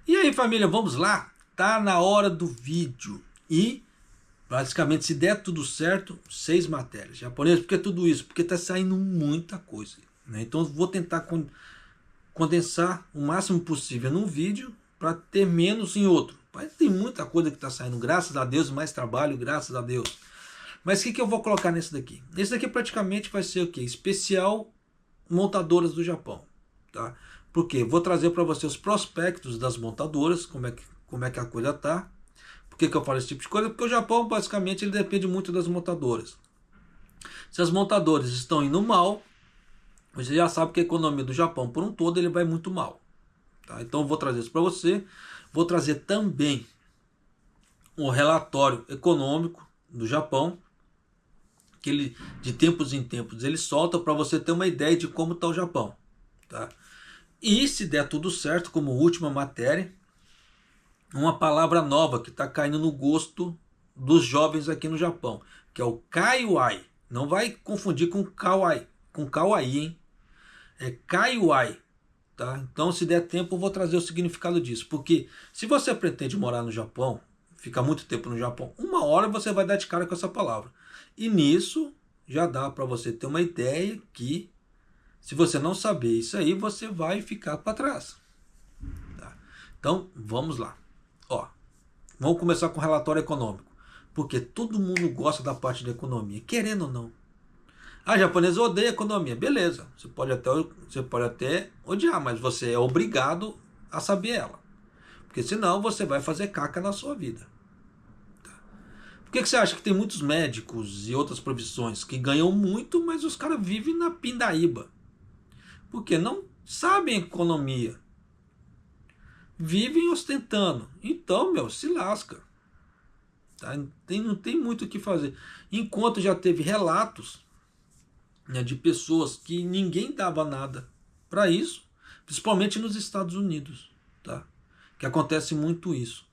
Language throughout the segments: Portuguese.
E aí, família, vamos lá? Tá na hora do vídeo. E, basicamente, se der tudo certo, 6 matérias. Japonês, por que tudo isso? Porque tá saindo muita coisa, né? Então, eu vou tentar condensar o máximo possível num vídeo para ter menos em outro. Mas tem muita coisa que tá saindo, graças a Deus, mais trabalho, graças a Deus. Mas o que eu vou colocar nesse daqui? Esse daqui praticamente vai ser o quê? Especial montadoras do Japão, tá? Porque vou trazer para você os prospectos das montadoras, como é que a coisa tá. Por que eu falo esse tipo de coisa? Porque o Japão, basicamente, ele depende muito das montadoras. Se as montadoras estão indo mal, você já sabe que a economia do Japão, por um todo, ele vai muito mal, tá? Então eu vou trazer isso para você. Vou trazer também um relatório econômico do Japão, que ele, de tempos em tempos, ele solta para você ter uma ideia de como está o Japão, tá? E se der tudo certo, como última matéria, uma palavra nova que está caindo no gosto dos jovens aqui no Japão, que é o Kaiwai. Não vai confundir com Kawaii, hein? É Kaiwai, tá? Então, se der tempo, eu vou trazer o significado disso, porque se você pretende morar no Japão, ficar muito tempo no Japão, uma hora você vai dar de cara com essa palavra. E nisso já dá para você ter uma ideia que, se você não saber isso aí, você vai ficar para trás, tá? Então, vamos lá. Ó, vamos começar com o relatório econômico, porque todo mundo gosta da parte da economia, querendo ou não. Ah, japonês odeia economia. Beleza, você pode até odiar, mas você é obrigado a saber ela, porque senão você vai fazer caca na sua vida. Por que você acha que tem muitos médicos e outras profissões que ganham muito, mas os caras vivem na pindaíba? Porque não sabem economia. Vivem ostentando. Então, meu, se lasca. Tá? Não tem muito o que fazer. Enquanto já teve relatos, né, de pessoas que ninguém dava nada para isso, principalmente nos Estados Unidos, tá? Que acontece muito isso.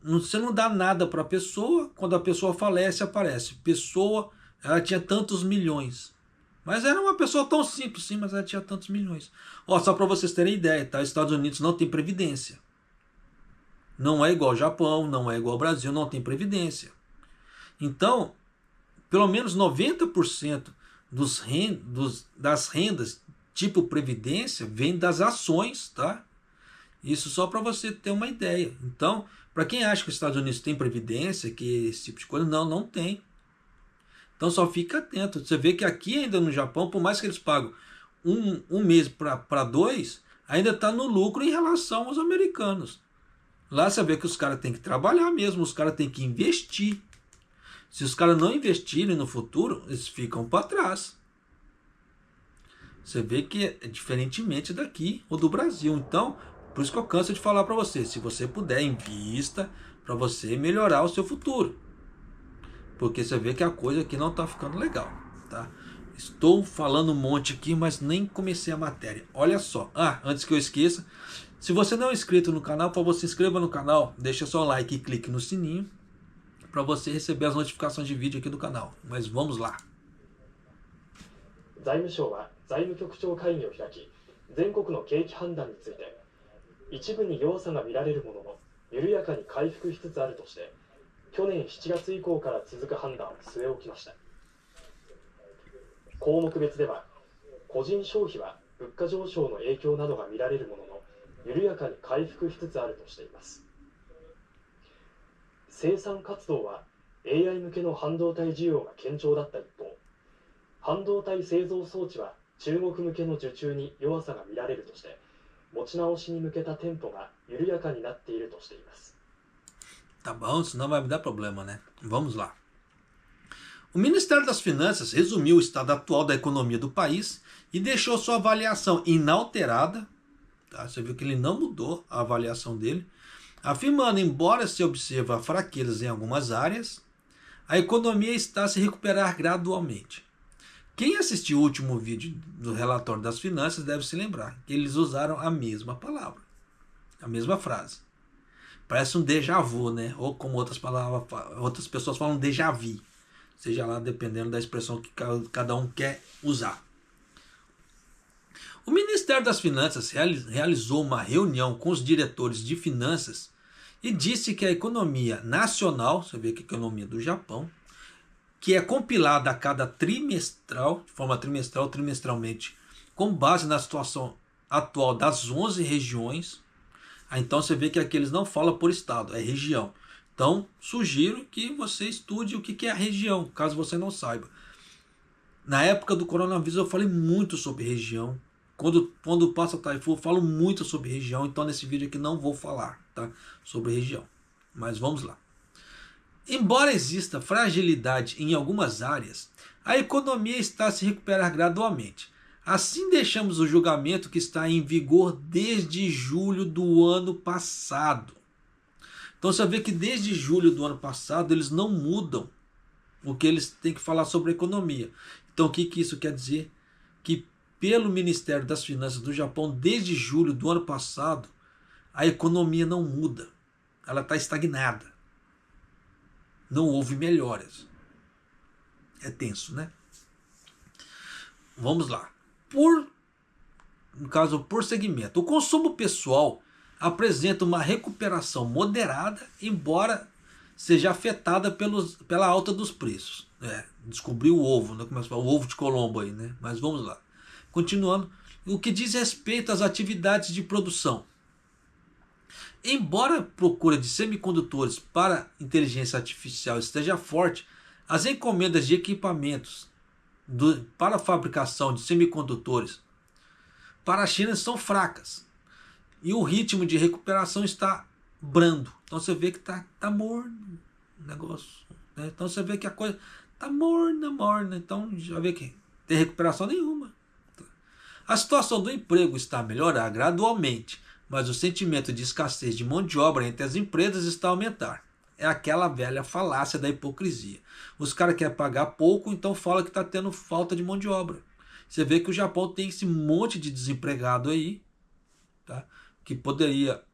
Você não dá nada para a pessoa, quando a pessoa falece, aparece. Pessoa, ela tinha tantos milhões. Mas era uma pessoa tão simples, sim, mas ela tinha tantos milhões. Ó, só para vocês terem ideia, tá? Os Estados Unidos não tem previdência. Não é igual ao Japão, não é igual ao Brasil, não tem previdência. Então, pelo menos 90% das rendas tipo previdência vem das ações, tá? Isso só para você ter uma ideia. Então, para quem acha que os Estados Unidos tem previdência, que esse tipo de coisa, não tem. Então só fica atento. Você vê que aqui ainda no Japão, por mais que eles pagam um mês para dois, ainda está no lucro em relação aos americanos. Lá você vê que os caras têm que trabalhar mesmo, os caras têm que investir. Se os caras não investirem no futuro, eles ficam para trás. Você vê que é diferentemente daqui ou do Brasil. Então, por isso que eu canso de falar para você, se você puder, invista para você melhorar o seu futuro. Porque você vê que a coisa aqui não está ficando legal, tá? Estou falando um monte aqui, mas nem comecei a matéria. Olha só. Ah, antes que eu esqueça, se você não é inscrito no canal, por favor, se inscreva no canal, deixa seu like e clique no sininho para você receber as notificações de vídeo aqui do canal. Mas vamos lá. 財務省は財務局長会議を開き、全国の景気判断について、一部に弱さが見られるものの、緩やかに回復しつつあるとして、去年7月以降から続く判断を据え置きました。項目別では、個人消費は物価上昇の影響などが見られるものの、緩やかに回復しつつあるとしています。生産活動は AI 向けの半導体需要が堅調だった一方、半導体製造装置は中国向けの受注に弱さが見られるとして、持ち直しに向けたテンポが緩やかになっているとしています。Tá bom, senão vai me dar problema, né? Vamos lá. O Ministério das Finanças resumiu o estado atual da economia do país e deixou sua avaliação inalterada, tá? Você viu que ele não mudou a avaliação dele, afirmando, embora se observe fraquezas em algumas áreas, a economia está a se recuperar gradualmente. Quem assistiu o último vídeo do relatório das finanças deve se lembrar que eles usaram a mesma palavra, a mesma frase. Parece um déjà vu, né? Ou como outras pessoas falam, déjà vu. Seja lá dependendo da expressão que cada um quer usar. O Ministério das Finanças realizou uma reunião com os diretores de finanças e disse que a economia nacional, você vê que a economia do Japão, que é compilada a cada trimestral, de forma trimestral, trimestralmente, com base na situação atual das 11 regiões. Então você vê que aqui eles não falam por estado, é região. Então sugiro que você estude o que é a região, caso você não saiba. Na época do coronavírus eu falei muito sobre região. Quando passa o Taifu eu falo muito sobre região, então nesse vídeo aqui não vou falar, tá, sobre região. Mas vamos lá. Embora exista fragilidade em algumas áreas, a economia está a se recuperar gradualmente. Assim deixamos o julgamento que está em vigor desde julho do ano passado. Então você vê que desde julho do ano passado eles não mudam o que eles têm que falar sobre a economia. Então o que isso quer dizer? Que pelo Ministério das Finanças do Japão, desde julho do ano passado, a economia não muda. Ela está estagnada. Não houve melhoras. É tenso, né? Vamos lá. No caso, por segmento. O consumo pessoal apresenta uma recuperação moderada, embora seja afetada pela alta dos preços. Descobriu o ovo, né? Como é que fala? O ovo de Colombo aí, né? Mas vamos lá. Continuando. O que diz respeito às atividades de produção. Embora a procura de semicondutores para inteligência artificial esteja forte, as encomendas de equipamentos para a fabricação de semicondutores para a China são fracas. E o ritmo de recuperação está brando. Então você vê que está morno o negócio. Né? Então você vê que a coisa está morna. Então já vê que tem recuperação nenhuma. A situação do emprego está a melhorar gradualmente, mas o sentimento de escassez de mão de obra entre as empresas está a aumentar. É aquela velha falácia da hipocrisia. Os caras querem pagar pouco, então fala que está tendo falta de mão de obra. Você vê que o Japão tem esse monte de desempregado aí, tá? Que poderia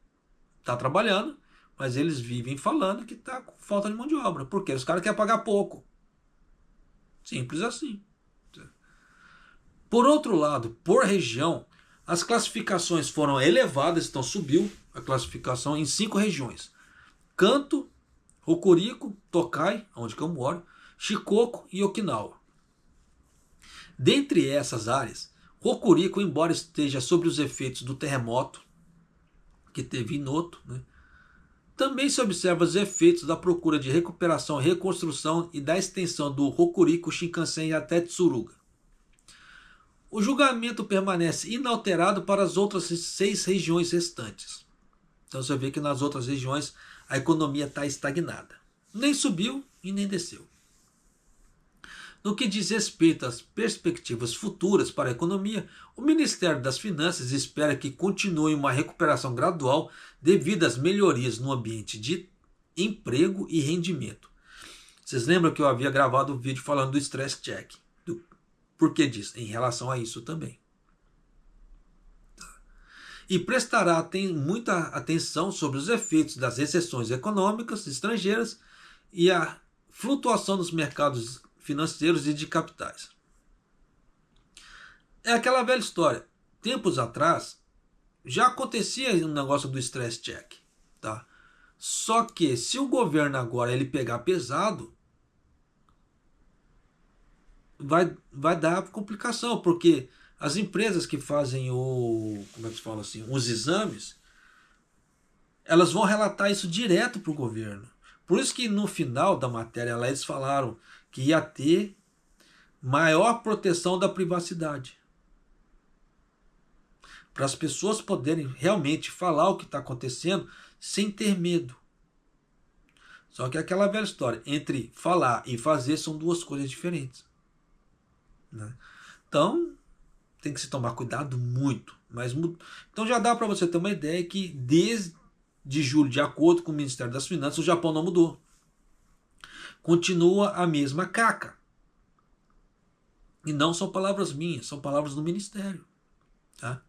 estar trabalhando, mas eles vivem falando que está com falta de mão de obra. Por quê? Os caras querem pagar pouco. Simples assim. Por outro lado, por região, as classificações foram elevadas, então subiu a classificação em 5 regiões. Kanto, Hokuriku, Tokai, onde que eu moro, Shikoku e Okinawa. Dentre essas áreas, Hokuriku, embora esteja sob os efeitos do terremoto que teve em Noto, né, também se observa os efeitos da procura de recuperação e reconstrução e da extensão do Hokuriku Shinkansen até Tsuruga. O julgamento permanece inalterado para as outras 6 regiões restantes. Então você vê que nas outras regiões a economia está estagnada. Nem subiu e nem desceu. No que diz respeito às perspectivas futuras para a economia, o Ministério das Finanças espera que continue uma recuperação gradual devido às melhorias no ambiente de emprego e rendimento. Vocês lembram que eu havia gravado um vídeo falando do stress check? Por que disso? Em relação a isso também. E prestará muita atenção sobre os efeitos das recessões econômicas estrangeiras e a flutuação dos mercados financeiros e de capitais. É aquela velha história. Tempos atrás, já acontecia um negócio do stress check. Tá? Só que se o governo agora ele pegar pesado, vai dar complicação, porque as empresas que fazem como é que se fala assim, os exames, elas vão relatar isso direto para o governo. Por isso que no final da matéria lá eles falaram que ia ter maior proteção da privacidade. Para as pessoas poderem realmente falar o que está acontecendo sem ter medo. Só que é aquela velha história, entre falar e fazer são 2 coisas diferentes. Né? Então, tem que se tomar cuidado muito. Então já dá para você ter uma ideia que desde julho, de acordo com o Ministério das Finanças, o Japão não mudou. Continua a mesma caca. E não são palavras minhas, são palavras do Ministério. Tá?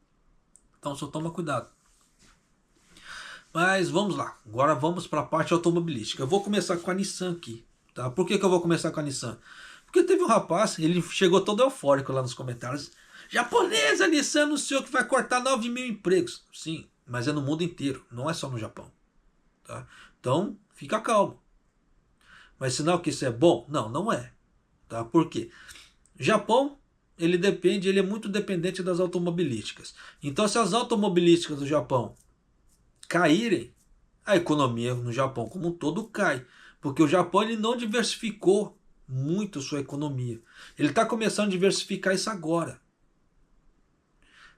Então só toma cuidado. Mas vamos lá. Agora vamos para a parte automobilística. Eu vou começar com a Nissan aqui. Tá? Por que eu vou começar com a Nissan? Porque teve um rapaz, ele chegou todo eufórico lá nos comentários. Japonesa, Nissan anunciou que vai cortar 9 mil empregos. Sim, mas é no mundo inteiro, não é só no Japão. Tá? Então, fica calmo. Mas sinal que isso é bom? Não, não é. Tá? Por quê? Japão, ele é muito dependente das automobilísticas. Então, se as automobilísticas do Japão caírem, a economia no Japão como um todo cai. Porque o Japão ele não diversificou muito sua economia. Ele está começando a diversificar isso agora.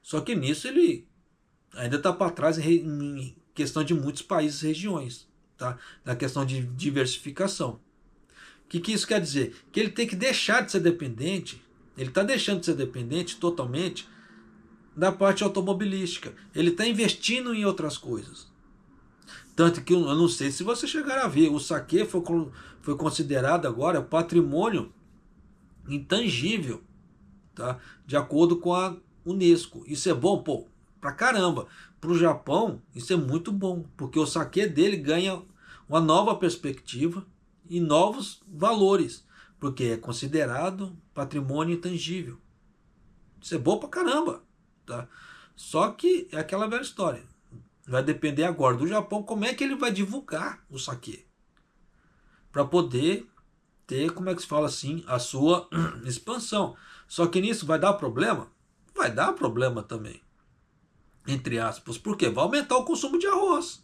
Só que nisso ele ainda está para trás em questão de muitos países e regiões. Tá? Na questão de diversificação. O que isso quer dizer? Que ele tem que deixar de ser dependente. Ele está deixando de ser dependente totalmente da parte automobilística. Ele está investindo em outras coisas. Tanto que eu não sei se você chegar a ver, o saque foi considerado agora patrimônio intangível, tá? De acordo com a Unesco. Isso é bom, pô, pra caramba. Para o Japão, isso é muito bom, porque o saque dele ganha uma nova perspectiva e novos valores, porque é considerado patrimônio intangível. Isso é bom pra caramba, tá? Só que é aquela velha história. Vai depender agora do Japão como é que ele vai divulgar o saque. Para poder ter, como é que se fala assim, a sua expansão. Só que nisso vai dar problema? Vai dar problema também. Entre aspas. Por quê? Vai aumentar o consumo de arroz.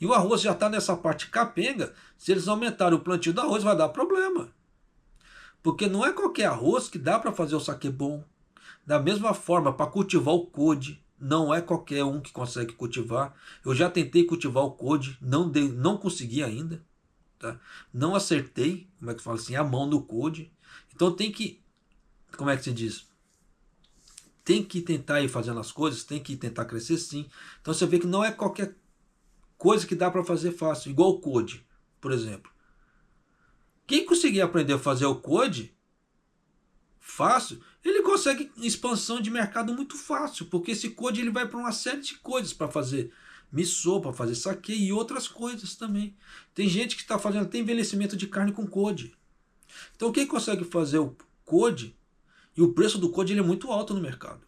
E o arroz já está nessa parte capenga. Se eles aumentarem o plantio do arroz, vai dar problema. Porque não é qualquer arroz que dá para fazer o saque bom. Da mesma forma, para cultivar o code, não é qualquer um que consegue cultivar. Eu já tentei cultivar o code, não consegui ainda. Tá? Não acertei, como é que fala assim, a mão no code. Então tem que, como é que se diz? Tem que tentar ir fazendo as coisas, tem que tentar crescer sim. Então você vê que não é qualquer coisa que dá para fazer fácil, igual o code, por exemplo. Quem conseguir aprender a fazer o code fácil, ele consegue expansão de mercado muito fácil, porque esse code ele vai para uma série de coisas para fazer miso, para fazer saque e outras coisas também. Tem gente que está fazendo até envelhecimento de carne com code. Então quem consegue fazer o code, e o preço do code ele é muito alto no mercado.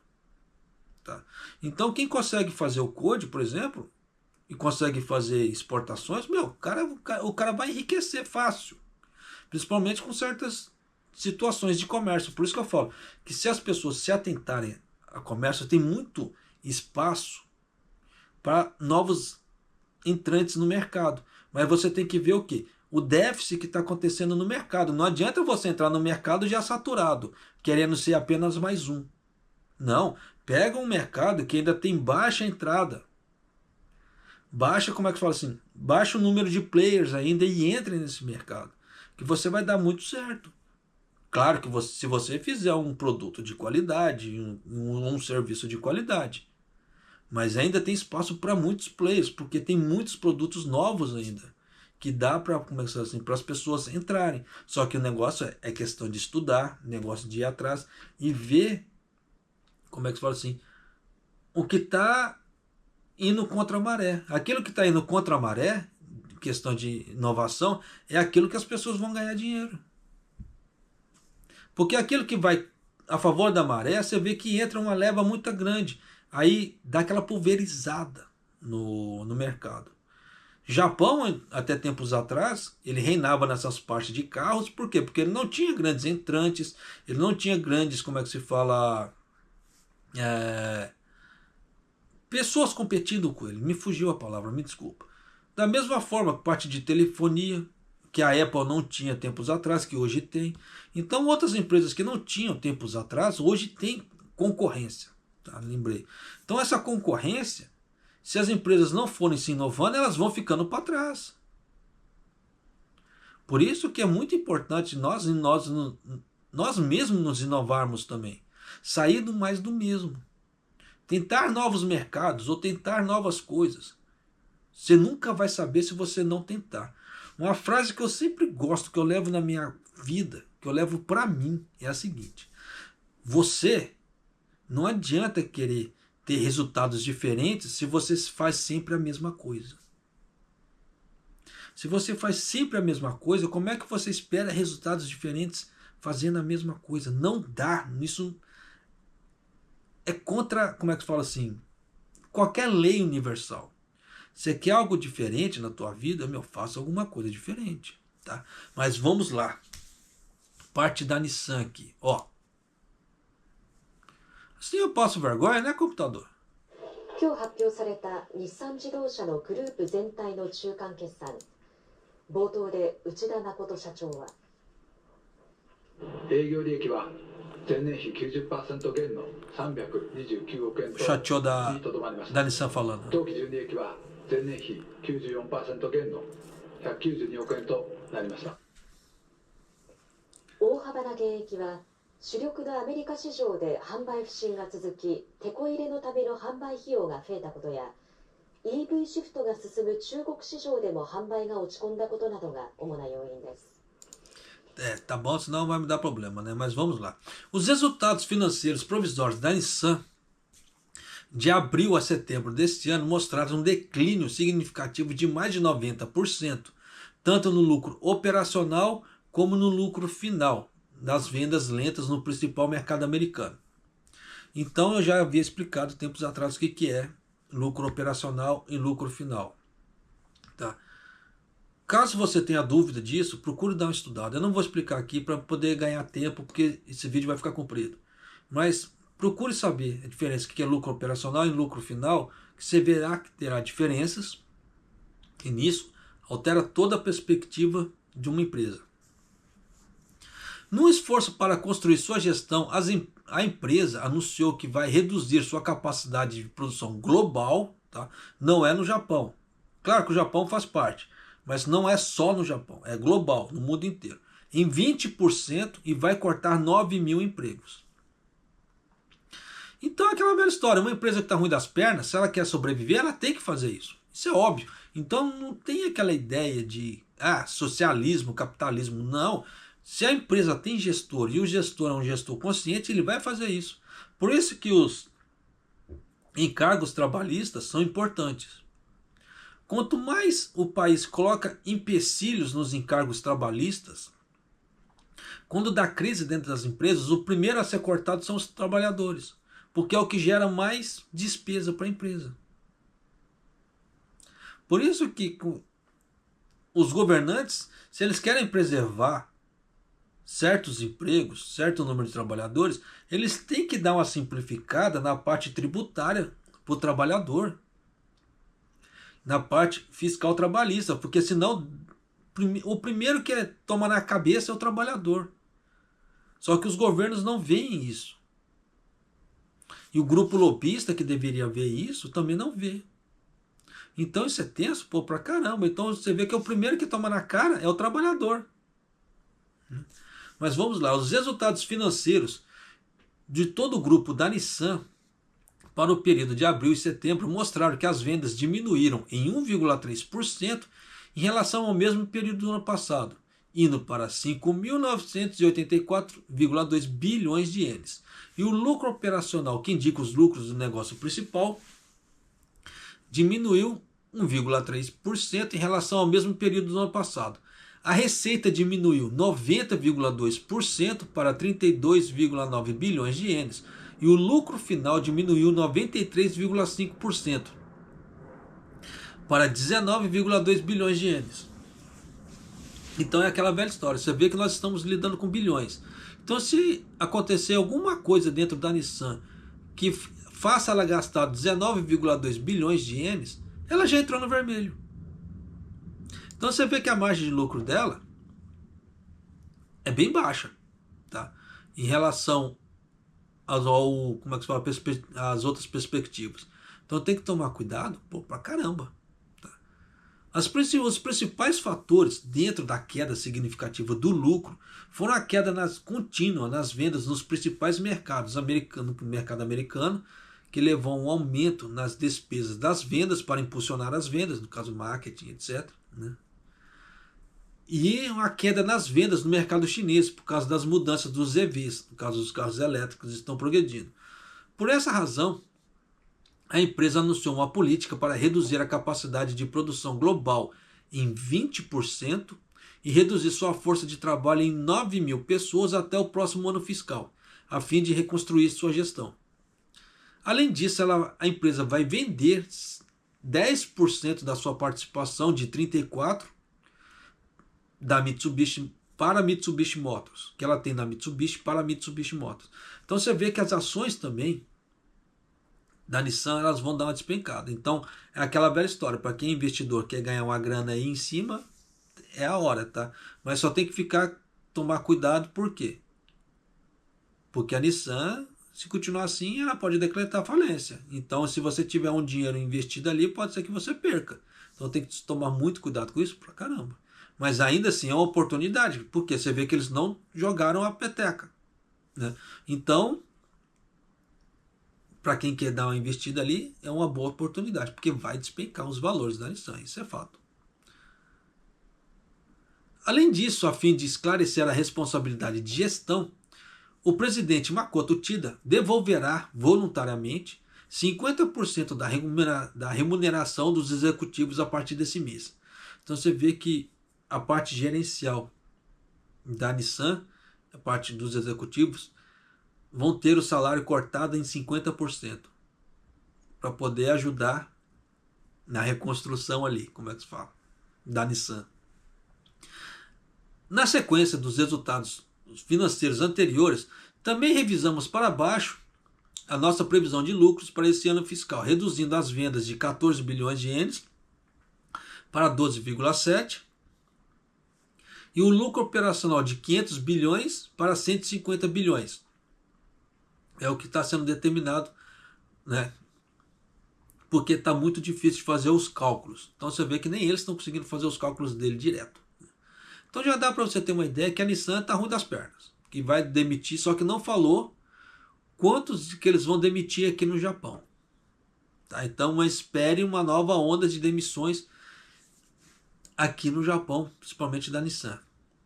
Tá? Então quem consegue fazer o code, por exemplo, e consegue fazer exportações, meu, o cara vai enriquecer fácil. Principalmente com certas situações de comércio. Por isso que eu falo que se as pessoas se atentarem a comércio, tem muito espaço para novos entrantes no mercado. Mas você tem que ver o quê? O déficit que está acontecendo no mercado. Não adianta você entrar no mercado já saturado, querendo ser apenas mais um. Não, pega um mercado que ainda tem baixa entrada. Baixa, como é que fala assim? Baixa o número de players ainda e entre nesse mercado. Que você vai dar muito certo. Claro que se você fizer um produto de qualidade, um serviço de qualidade. Mas ainda tem espaço para muitos players, porque tem muitos produtos novos ainda. Que dá para assim, as pessoas entrarem. Só que o negócio é questão de estudar, negócio de ir atrás e ver, como é que se fala assim, o que está indo contra a maré. Aquilo que está indo contra a maré, questão de inovação, é aquilo que as pessoas vão ganhar dinheiro. Porque aquilo que vai a favor da maré, você vê que entra uma leva muito grande. Aí dá aquela pulverizada no mercado. Japão, até tempos atrás, ele reinava nessas partes de carros. Por quê? Porque ele não tinha grandes entrantes, ele não tinha grandes, como é que se fala, pessoas competindo com ele. Me fugiu a palavra, me desculpa. Da mesma forma, parte de telefonia, que a Apple não tinha tempos atrás, que hoje tem. Então outras empresas que não tinham tempos atrás, hoje tem concorrência. Tá? Lembrei. Então essa concorrência, se as empresas não forem se inovando, elas vão ficando para trás. Por isso que é muito importante nós mesmos nos inovarmos também. Sair do mais do mesmo. Tentar novos mercados ou tentar novas coisas. Você nunca vai saber se você não tentar. Uma frase que eu sempre gosto, que eu levo na minha vida, que eu levo para mim, é a seguinte: você não adianta querer ter resultados diferentes se você faz sempre a mesma coisa. Se você faz sempre a mesma coisa, como é que você espera resultados diferentes fazendo a mesma coisa. Não dá. Isso é contra, como é que se fala assim, qualquer lei universal. Você quer algo diferente na tua vida, faça alguma coisa diferente, tá? Mas vamos lá. Parte da Nissan aqui, ó. Assim eu passo vergonha, né, computador? 今日発表された日産自動車のグループ全体の中間決算。冒頭で内田誠社長は、営業利益は前年比 90% 減の329億円と Chateau da にとどまりまし da た。 Nissan falando. 当期純利益は前年比 94% 減の192億円となりました。大幅な減益は主力のアメリカ市場で販売不振が続き、テこ入れのための販売費用が増えたことや、EV シフトが進む中国市場でも販売が落ち込んだことなどが主な要因です。Tá bom, senão vai me dar problema, né? Mas vamos lá. Os resultados financeiros provisórios da Nissan de abril a setembro deste ano mostraram um declínio significativo de mais de 90%, tanto no lucro operacional como no lucro final das vendas lentas no principal mercado americano. Então eu já havia explicado tempos atrás o que é lucro operacional e lucro final. Tá? Caso você tenha dúvida disso, procure dar uma estudada. Eu não vou explicar aqui para poder ganhar tempo, porque esse vídeo vai ficar comprido. Mas procure saber a diferença, o que é lucro operacional e lucro final, que você verá que terá diferenças, e nisso altera toda a perspectiva de uma empresa. No esforço para construir sua gestão, a empresa anunciou que vai reduzir sua capacidade de produção global, tá? Não é no Japão. Claro que o Japão faz parte, mas não é só no Japão, é global, no mundo inteiro. Em 20% e vai cortar 9 mil empregos. Então é aquela velha história, uma empresa que está ruim das pernas, se ela quer sobreviver, ela tem que fazer isso. Isso é óbvio. Então não tem aquela ideia de socialismo, capitalismo, não. Se a empresa tem gestor e o gestor é um gestor consciente, ele vai fazer isso. Por isso que os encargos trabalhistas são importantes. Quanto mais o país coloca empecilhos nos encargos trabalhistas, quando dá crise dentro das empresas, o primeiro a ser cortado são os trabalhadores, porque é o que gera mais despesa para a empresa. Por isso que os governantes, se eles querem preservar certos empregos, certo número de trabalhadores, eles têm que dar uma simplificada na parte tributária para o trabalhador, na parte fiscal trabalhista, porque senão o primeiro que toma na cabeça é o trabalhador. Só que os governos não veem isso. E o grupo lobista que deveria ver isso também não vê. Então isso é tenso, pra caramba. Então você vê que o primeiro que toma na cara é o trabalhador. Mas vamos lá, os resultados financeiros de todo o grupo da Nissan para o período de abril e setembro mostraram que as vendas diminuíram em 1,3% em relação ao mesmo período do ano passado, indo para 5.984,2 bilhões de ienes. E o lucro operacional, que indica os lucros do negócio principal, diminuiu 1,3% em relação ao mesmo período do ano passado. A receita diminuiu 90,2% para 32,9 bilhões de ienes e o lucro final diminuiu 93,5% para 19,2 bilhões de ienes. Então é aquela velha história, você vê que nós estamos lidando com bilhões. Então se acontecer alguma coisa dentro da Nissan que faça ela gastar 19,2 bilhões de ienes, ela já entrou no vermelho. Então você vê que a margem de lucro dela é bem baixa, tá? Em relação como é que se fala, às outras perspectivas. Então tem que tomar cuidado, pra caramba. Tá? Os principais fatores dentro da queda significativa do lucro foram a queda contínua nas vendas nos principais mercados, mercado americano, que levou a um aumento nas despesas das vendas para impulsionar as vendas, no caso marketing, etc., né? E uma queda nas vendas no mercado chinês, por causa das mudanças dos EVs, no caso dos carros elétricos, estão progredindo. Por essa razão, a empresa anunciou uma política para reduzir a capacidade de produção global em 20% e reduzir sua força de trabalho em 9 mil pessoas até o próximo ano fiscal, a fim de reconstruir sua gestão. Além disso, a empresa vai vender 10% da sua participação de 34% da Mitsubishi para a Mitsubishi Motors, que ela tem da Mitsubishi para a Mitsubishi Motors. Então você vê que as ações também da Nissan, elas vão dar uma despencada. Então é aquela velha história, para quem é investidor quer ganhar uma grana aí em cima, é a hora, tá? Mas só tem que tomar cuidado, por quê? Porque a Nissan, se continuar assim, ela pode decretar falência. Então se você tiver um dinheiro investido ali, pode ser que você perca. Então tem que tomar muito cuidado com isso pra caramba. Mas ainda assim é uma oportunidade, porque você vê que eles não jogaram a peteca, né? Então, para quem quer dar uma investida ali, é uma boa oportunidade, porque vai despencar os valores da Nissan, isso é fato. Além disso, a fim de esclarecer a responsabilidade de gestão, o presidente Makoto Uchida devolverá voluntariamente 50% da remuneração dos executivos a partir desse mês. Então você vê que a parte gerencial da Nissan, a parte dos executivos, vão ter o salário cortado em 50% para poder ajudar na reconstrução ali, como é que se fala, da Nissan. Na sequência dos resultados financeiros anteriores, também revisamos para baixo a nossa previsão de lucros para esse ano fiscal, reduzindo as vendas de 14 bilhões de ienes para 12,7 e o lucro operacional de 500 bilhões para 150 bilhões. É o que está sendo determinado, né? Porque está muito difícil de fazer os cálculos. Então você vê que nem eles estão conseguindo fazer os cálculos dele direto. Então já dá para você ter uma ideia que a Nissan está ruim das pernas, que vai demitir, só que não falou quantos que eles vão demitir aqui no Japão. Tá? Então espere uma nova onda de demissões aqui no Japão, principalmente da Nissan.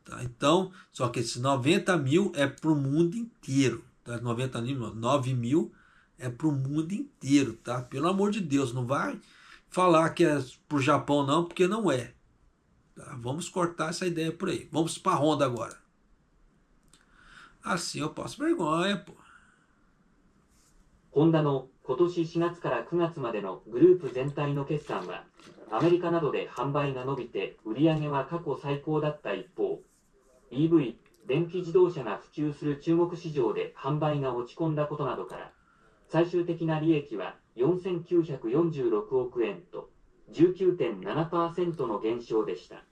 Tá? Então, só que esses 90 mil é para o mundo inteiro. Tá? 90 mil, 9 mil é para o mundo inteiro. Tá? Pelo amor de Deus, não vai falar que é para o Japão não, porque não é. Tá? Vamos cortar essa ideia por aí. Vamos para a Honda agora. Assim eu passo vergonha, pô. ホンダの今年4月から9月までのグループ全体の決算は、アメリカなどで販売が伸びて売上は過去最高だった一方、EV、電気自動車が普及する中国市場で販売が落ち込んだことなどから、最終的な利益は4946億円と 19.7% の減少でした。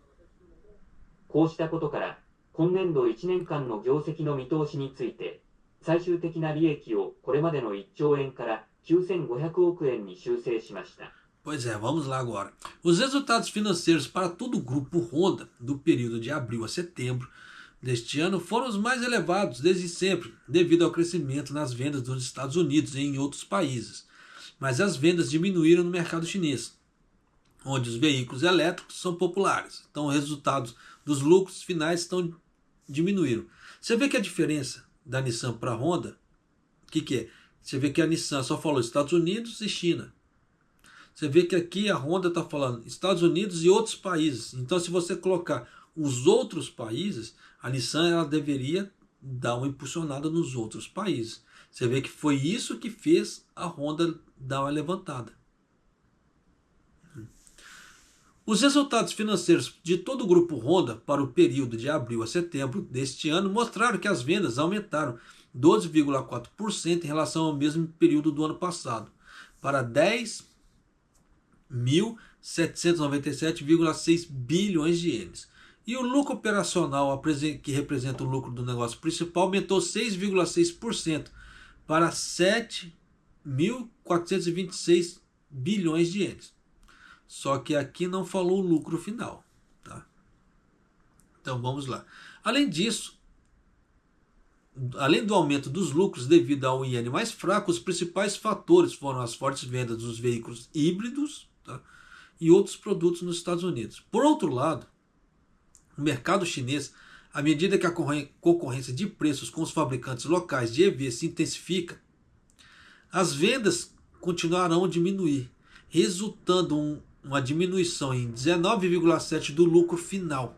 こうしたことから、今年度1年間の業績の見通しについて、最終的な利益をこれまでの1兆円から9500億円に修正しました。 Pois é, vamos lá agora. Os resultados financeiros para todo o grupo Honda do período de abril a setembro deste ano foram os mais elevados desde sempre, devido ao crescimento nas vendas dos Estados Unidos e em outros países. Mas as vendas diminuíram no mercado chinês, onde os veículos elétricos são populares. Então os resultados dos lucros finais diminuíram. Você vê que a diferença da Nissan para a Honda, o que é? Você vê que a Nissan só falou Estados Unidos e China. Você vê que aqui a Honda está falando Estados Unidos e outros países. Então se você colocar os outros países, a Nissan ela deveria dar uma impulsionada nos outros países. Você vê que foi isso que fez a Honda dar uma levantada. Os resultados financeiros de todo o grupo Honda para o período de abril a setembro deste ano mostraram que as vendas aumentaram 12,4% em relação ao mesmo período do ano passado, para 10.797,6 bilhões de ienes. E o lucro operacional, que representa o lucro do negócio principal, aumentou 6,6% para 7.426 bilhões de ienes. Só que aqui não falou o lucro final. Tá? Então vamos lá. Além disso, além do aumento dos lucros devido ao iene mais fraco, os principais fatores foram as fortes vendas dos veículos híbridos, tá? E outros produtos nos Estados Unidos. Por outro lado, o mercado chinês, à medida que a concorrência de preços com os fabricantes locais de EV se intensifica, as vendas continuarão a diminuir, resultando uma diminuição em 19,7% do lucro final.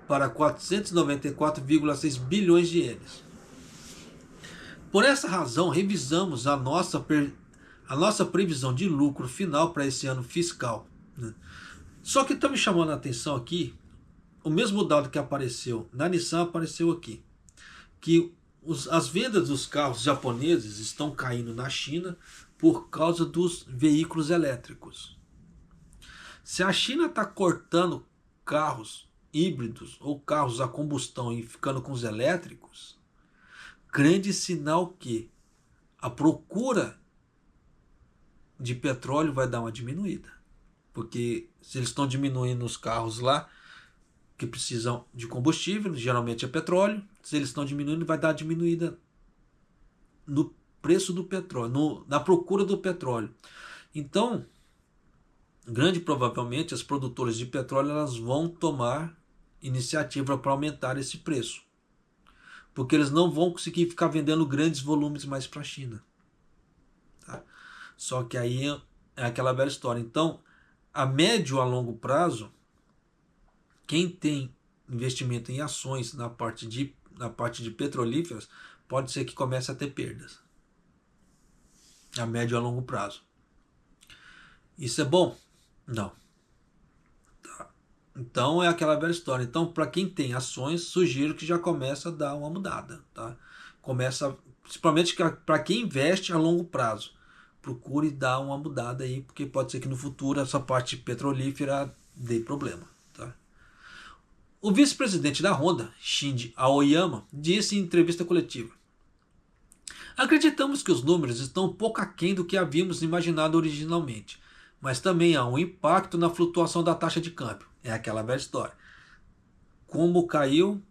para 494,6 bilhões de ienes. Por essa razão, revisamos a nossa previsão de lucro final para esse ano fiscal, né? Só que está me chamando a atenção aqui, o mesmo dado que apareceu na Nissan apareceu aqui, que as vendas dos carros japoneses estão caindo na China por causa dos veículos elétricos. Se a China está cortando carros híbridos ou carros a combustão e ficando com os elétricos, grande sinal que a procura de petróleo vai dar uma diminuída. Porque se eles estão diminuindo os carros lá que precisam de combustível, geralmente é petróleo, se eles estão diminuindo, vai dar uma diminuída no preço do petróleo, na procura do petróleo. Então, grande provavelmente as produtoras de petróleo elas vão tomar iniciativa para aumentar esse preço, porque eles não vão conseguir ficar vendendo grandes volumes mais para a China, tá? Só que aí é aquela velha história. Então, a médio a longo prazo, quem tem investimento em ações na parte de petrolíferas, pode ser que comece a ter perdas a médio a longo prazo. Isso é bom? Não. Tá. Então é aquela velha história. Então, para quem tem ações, sugiro que já comece a dar uma mudada, tá? Começa, principalmente para quem investe a longo prazo, procure dar uma mudada aí, porque pode ser que no futuro essa parte petrolífera dê problema, tá? O vice-presidente da Honda, Shinji Aoyama, disse em entrevista coletiva: acreditamos que os números estão um pouco aquém do que havíamos imaginado originalmente, mas também há um impacto na flutuação da taxa de câmbio. É aquela velha história. Como caiu,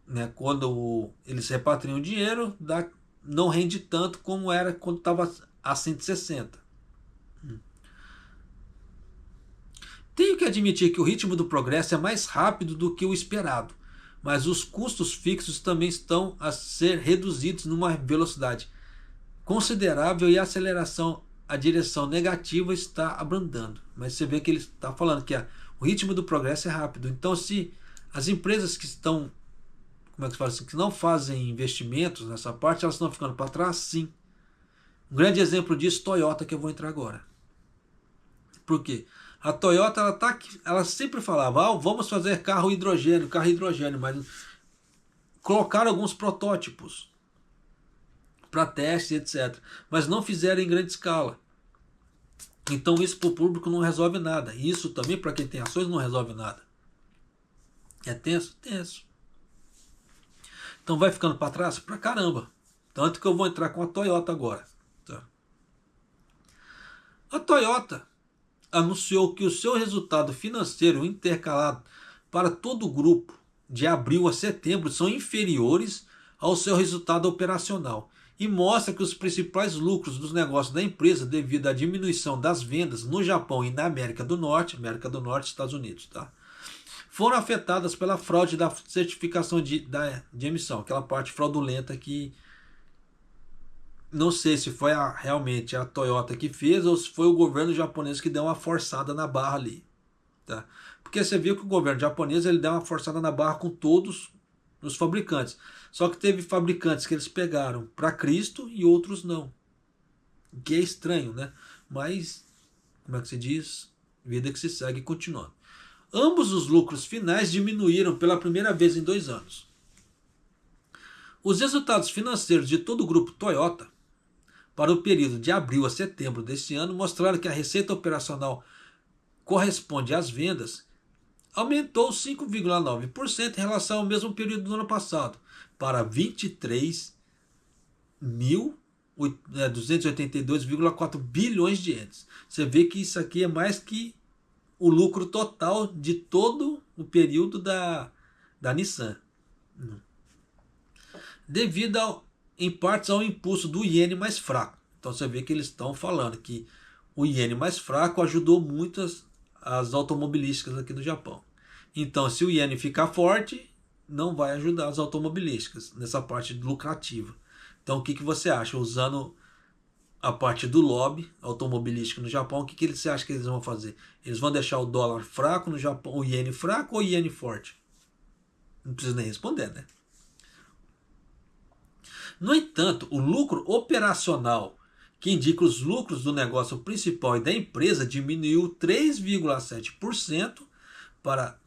né, quando eles repatriam o dinheiro, não rende tanto como era quando estava a 160. Tenho que admitir que o ritmo do progresso é mais rápido do que o esperado, mas os custos fixos também estão a ser reduzidos numa velocidade considerável e a direção negativa está abrandando. Mas você vê que ele está falando que o ritmo do progresso é rápido. Então, se as empresas que estão, como é que se fala assim, que não fazem investimentos nessa parte, elas estão ficando para trás, sim. Um grande exemplo disso, Toyota, que eu vou entrar agora. Por quê? A Toyota, ela sempre falava, vamos fazer carro hidrogênio, mas colocaram alguns protótipos para teste, etc. Mas não fizeram em grande escala. Então isso para o público não resolve nada. E isso também para quem tem ações não resolve nada. É tenso? Tenso. Então vai ficando para trás? Pra caramba. Tanto que eu vou entrar com a Toyota agora. Tá? A Toyota anunciou que o seu resultado financeiro intercalado para todo o grupo de abril a setembro são inferiores ao seu resultado operacional e mostra que os principais lucros dos negócios da empresa devido à diminuição das vendas no Japão e na América do Norte, Estados Unidos, tá? Foram afetadas pela fraude da certificação de emissão, aquela parte fraudulenta que não sei se foi realmente a Toyota que fez ou se foi o governo japonês que deu uma forçada na barra ali, tá? Porque você viu que o governo japonês ele deu uma forçada na barra com todos os fabricantes. Só que teve fabricantes que eles pegaram para Cristo e outros não. O que é estranho, né? Mas, como é que se diz? Vida que se segue continuando. Ambos os lucros finais diminuíram pela primeira vez em 2 anos. Os resultados financeiros de todo o grupo Toyota para o período de abril a setembro deste ano mostraram que a receita operacional corresponde às vendas aumentou 5,9% em relação ao mesmo período do ano passado, para 23.282,4 bilhões de ienes. Você vê que isso aqui é mais que o lucro total de todo o período da Nissan. Devido em partes ao impulso do iene mais fraco. Então você vê que eles estão falando que o iene mais fraco ajudou muito as automobilísticas aqui no Japão. Então se o iene ficar forte, não vai ajudar as automobilísticas nessa parte lucrativa. Então o que você acha? Usando a parte do lobby automobilístico no Japão, o que você acha que eles vão fazer? Eles vão deixar o dólar fraco no Japão, o iene fraco ou o iene forte? Não preciso nem responder, né? No entanto, o lucro operacional, que indica os lucros do negócio principal e da empresa, diminuiu 3,7% para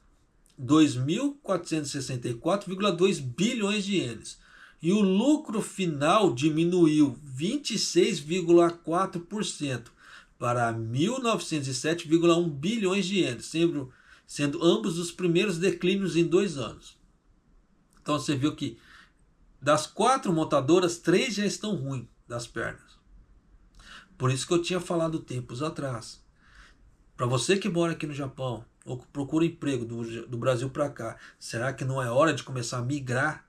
2.464,2 bilhões de ienes. E o lucro final diminuiu 26,4% para 1.907,1 bilhões de ienes, sendo ambos os primeiros declínios em 2 anos. Então você viu que das 4 montadoras, 3 já estão ruins das pernas. Por isso que eu tinha falado tempos atrás. Para você que mora aqui no Japão, ou que procura emprego do Brasil para cá, será que não é hora de começar a migrar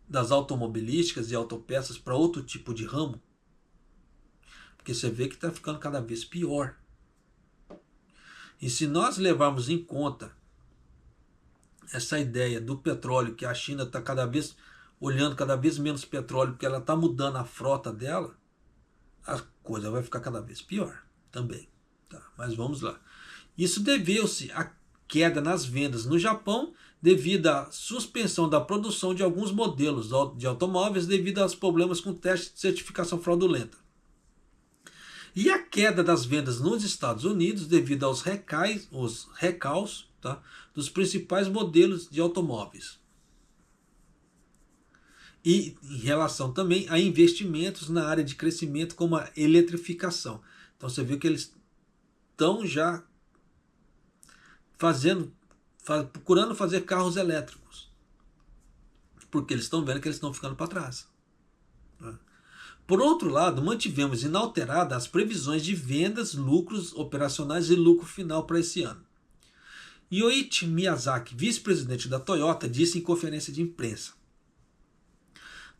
das automobilísticas e autopeças para outro tipo de ramo? Porque você vê que está ficando cada vez pior. E se nós levarmos em conta essa ideia do petróleo, que a China está olhando cada vez menos petróleo, porque ela está mudando a frota dela, a coisa vai ficar cada vez pior também. Tá, mas vamos lá. Isso deveu-se à queda nas vendas no Japão devido à suspensão da produção de alguns modelos de automóveis devido aos problemas com teste de certificação fraudulenta. E a queda das vendas nos Estados Unidos devido aos recalls, tá, dos principais modelos de automóveis. E em relação também a investimentos na área de crescimento como a eletrificação. Então você vê que eles estão já procurando fazer carros elétricos, porque eles estão vendo que eles estão ficando para trás. Por outro lado, mantivemos inalteradas as previsões de vendas, lucros operacionais e lucro final para esse ano. Yoichi Miyazaki, vice-presidente da Toyota, disse em conferência de imprensa: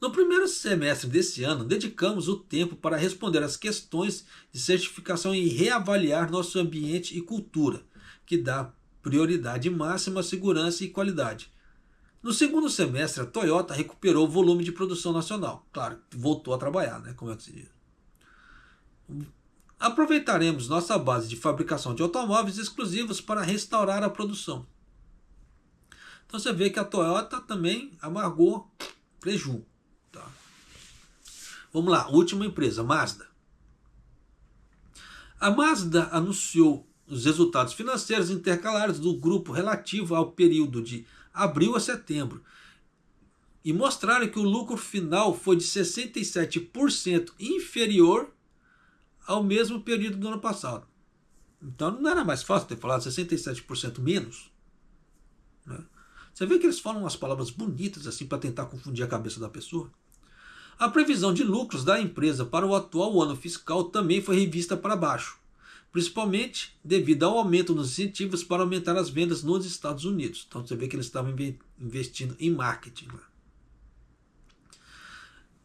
no primeiro semestre desse ano, dedicamos o tempo para responder às questões de certificação e reavaliar nosso ambiente e cultura, que dá prioridade máxima à segurança e qualidade. No segundo semestre, a Toyota recuperou o volume de produção nacional. Claro, voltou a trabalhar, né? Como é que se diz? Aproveitaremos nossa base de fabricação de automóveis exclusivos para restaurar a produção. Então você vê que a Toyota também amargou prejuízo. Tá. Vamos lá, última empresa, Mazda. A Mazda anunciou os resultados financeiros intercalares do grupo relativo ao período de abril a setembro e mostraram que o lucro final foi de 67% inferior ao mesmo período do ano passado. Então não era mais fácil ter falado 67% menos? Né? Você vê que eles falam umas palavras bonitas assim para tentar confundir a cabeça da pessoa? A previsão de lucros da empresa para o atual ano fiscal também foi revista para baixo, principalmente devido ao aumento nos incentivos para aumentar as vendas nos Estados Unidos. Então você vê que eles estavam investindo em marketing.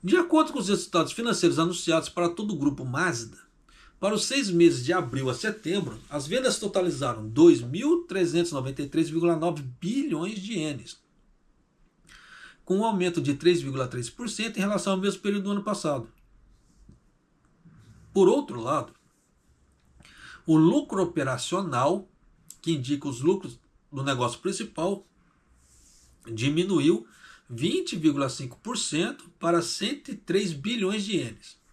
De acordo com os resultados financeiros anunciados para todo o grupo Mazda, para os 6 meses de abril a setembro, as vendas totalizaram 2.393,9 bilhões de ienes, com um aumento de 3,3% em relação ao mesmo período do ano passado. Por outro lado, o lucro operacional, que indica os lucros do negócio principal, diminuiu 20,5% para 103 bilhões de ienes.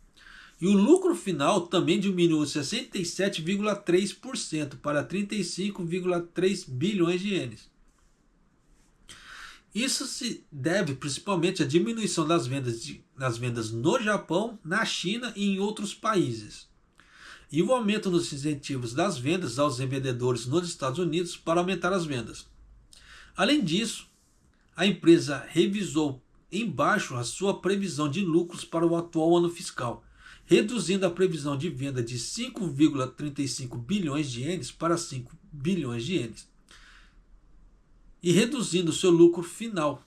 E o lucro final também diminuiu 67,3% para 35,3 bilhões de ienes. Isso se deve principalmente à diminuição das vendas no Japão, na China e em outros países, e o aumento nos incentivos das vendas aos revendedores nos Estados Unidos para aumentar as vendas. Além disso, a empresa revisou em baixo a sua previsão de lucros para o atual ano fiscal, reduzindo a previsão de venda de 5,35 bilhões de ienes para 5 bilhões de ienes, e reduzindo seu lucro final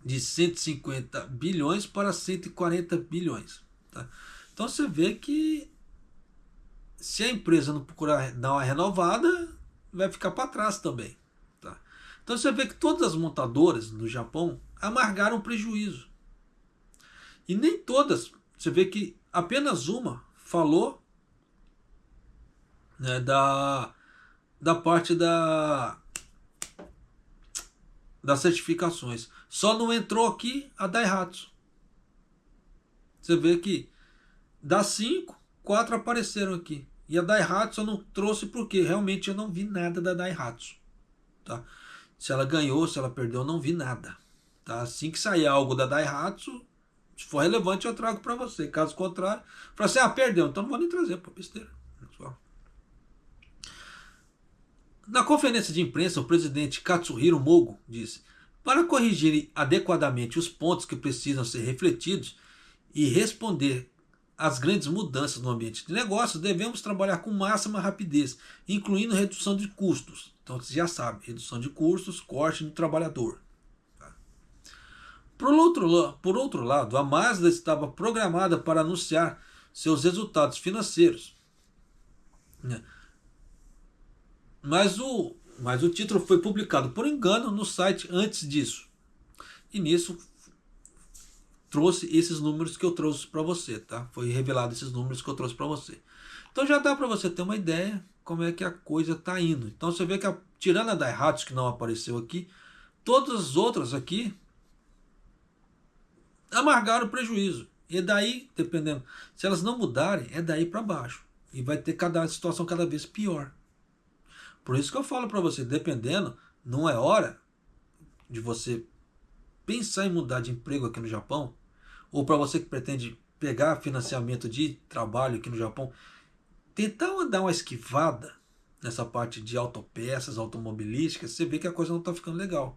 de 150 bilhões para 140 bilhões. Tá? Então você vê que se a empresa não procurar dar uma renovada, vai ficar para trás também. Tá? Então você vê que todas as montadoras no Japão amargaram prejuízo. E nem todas. Você vê que apenas uma falou, né, da parte da das certificações. Só não entrou aqui a Daihatsu. Você vê que das 5, 4 apareceram aqui. E a Daihatsu eu não trouxe porque realmente eu não vi nada da Daihatsu. Tá? Se ela ganhou, se ela perdeu, eu não vi nada. Tá? Assim que sair algo da Daihatsu, se for relevante eu trago para você. Caso contrário, fala assim, perdeu, então não vou nem trazer, pô, besteira. Na conferência de imprensa, o presidente Katsuhiro Mogo disse: para corrigir adequadamente os pontos que precisam ser refletidos e responder às grandes mudanças no ambiente de negócios, devemos trabalhar com máxima rapidez, incluindo redução de custos. Então você já sabe, redução de custos, corte no trabalhador. Por outro lado, a Mazda estava programada para anunciar seus resultados financeiros. Mas o título foi publicado por engano no site antes disso. E nisso trouxe esses números que eu trouxe para você, tá? Foi revelado esses números que eu trouxe para você. Então já dá para você ter uma ideia como é que a coisa está indo. Então você vê que tirando a Daihatsu, que não apareceu aqui, todas as outras aqui amargaram o prejuízo. E daí, dependendo, se elas não mudarem, é daí para baixo. E vai ter a situação cada vez pior. Por isso que eu falo para você, dependendo, não é hora de você pensar em mudar de emprego aqui no Japão, ou para você que pretende pegar financiamento de trabalho aqui no Japão, tentar dar uma esquivada nessa parte de autopeças, automobilísticas, você vê que a coisa não está ficando legal.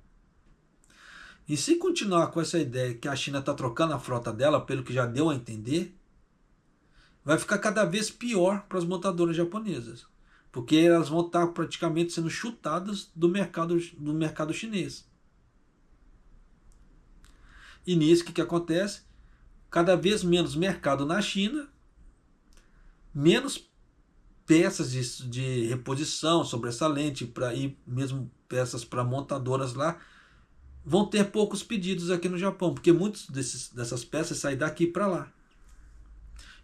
E se continuar com essa ideia que a China está trocando a frota dela, pelo que já deu a entender, vai ficar cada vez pior para as montadoras japonesas. Porque elas vão estar praticamente sendo chutadas do mercado chinês. E nisso o que acontece? Cada vez menos mercado na China, menos peças de reposição sobressalente e mesmo peças para montadoras lá, vão ter poucos pedidos aqui no Japão, porque muitas dessas peças saem daqui para lá.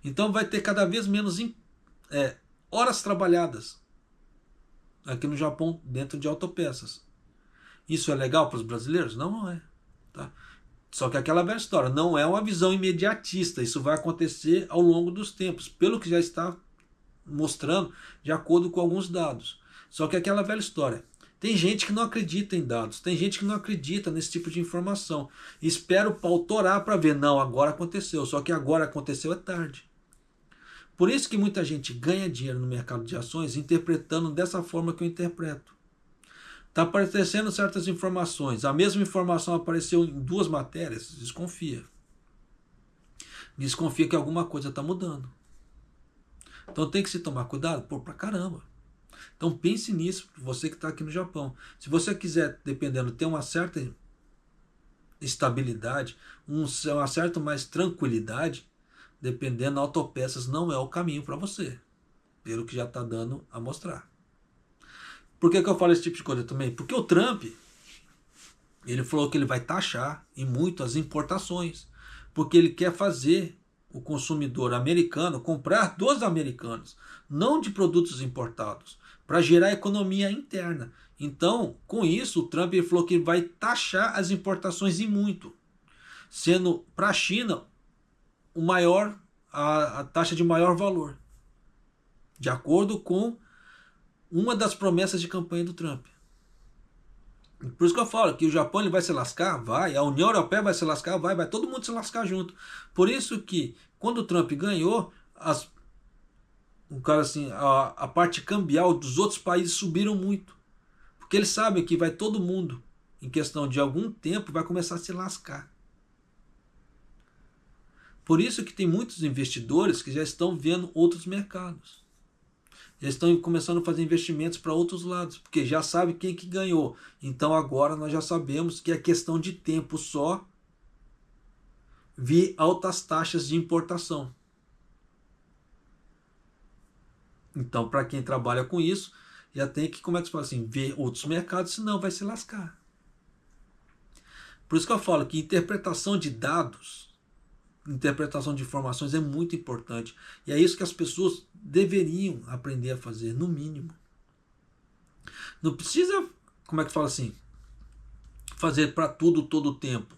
Então vai ter cada vez menos horas trabalhadas aqui no Japão dentro de autopeças. Isso é legal para os brasileiros? Não, não é. Tá? Só que aquela velha história, não é uma visão imediatista, isso vai acontecer ao longo dos tempos, pelo que já está mostrando, de acordo com alguns dados. Só que aquela velha história, tem gente que não acredita em dados, tem gente que não acredita nesse tipo de informação. Espera o pau torar para ver, não, agora aconteceu, só que agora aconteceu é tarde. Por isso que muita gente ganha dinheiro no mercado de ações interpretando dessa forma que eu interpreto. Está aparecendo certas informações, a mesma informação apareceu em 2 matérias, desconfia. Desconfia que alguma coisa está mudando. Então tem que se tomar cuidado, pra caramba. Então pense nisso, você que está aqui no Japão. Se você quiser, dependendo, ter uma certa estabilidade, uma certa mais tranquilidade, dependendo, autopeças não é o caminho para você, pelo que já está dando a mostrar. Por que eu falo esse tipo de coisa também? Porque o Trump, ele falou que ele vai taxar em muito as importações, porque ele quer fazer o consumidor americano comprar dos americanos, não de produtos importados, para gerar economia interna. Então, com isso, o Trump ele falou que ele vai taxar as importações em muito, sendo para a China a taxa de maior valor, de acordo com uma das promessas de campanha do Trump. Por isso que eu falo que o Japão ele vai se lascar, vai, a União Europeia vai se lascar, vai todo mundo se lascar junto. Por isso que quando o Trump ganhou, a parte cambial dos outros países subiram muito, porque eles sabem que vai todo mundo, em questão de algum tempo, vai começar a se lascar. Por isso que tem muitos investidores que já estão vendo outros mercados. Já estão começando a fazer investimentos para outros lados, porque já sabe quem que ganhou. Então agora nós já sabemos que é questão de tempo só vir altas taxas de importação. Então para quem trabalha com isso, já tem que, como é que se fala assim, ver outros mercados, senão vai se lascar. Por isso que eu falo que interpretação de dados, interpretação de informações é muito importante. E é isso que as pessoas deveriam aprender a fazer, no mínimo. Não precisa, como é que fala assim, fazer para tudo todo o tempo.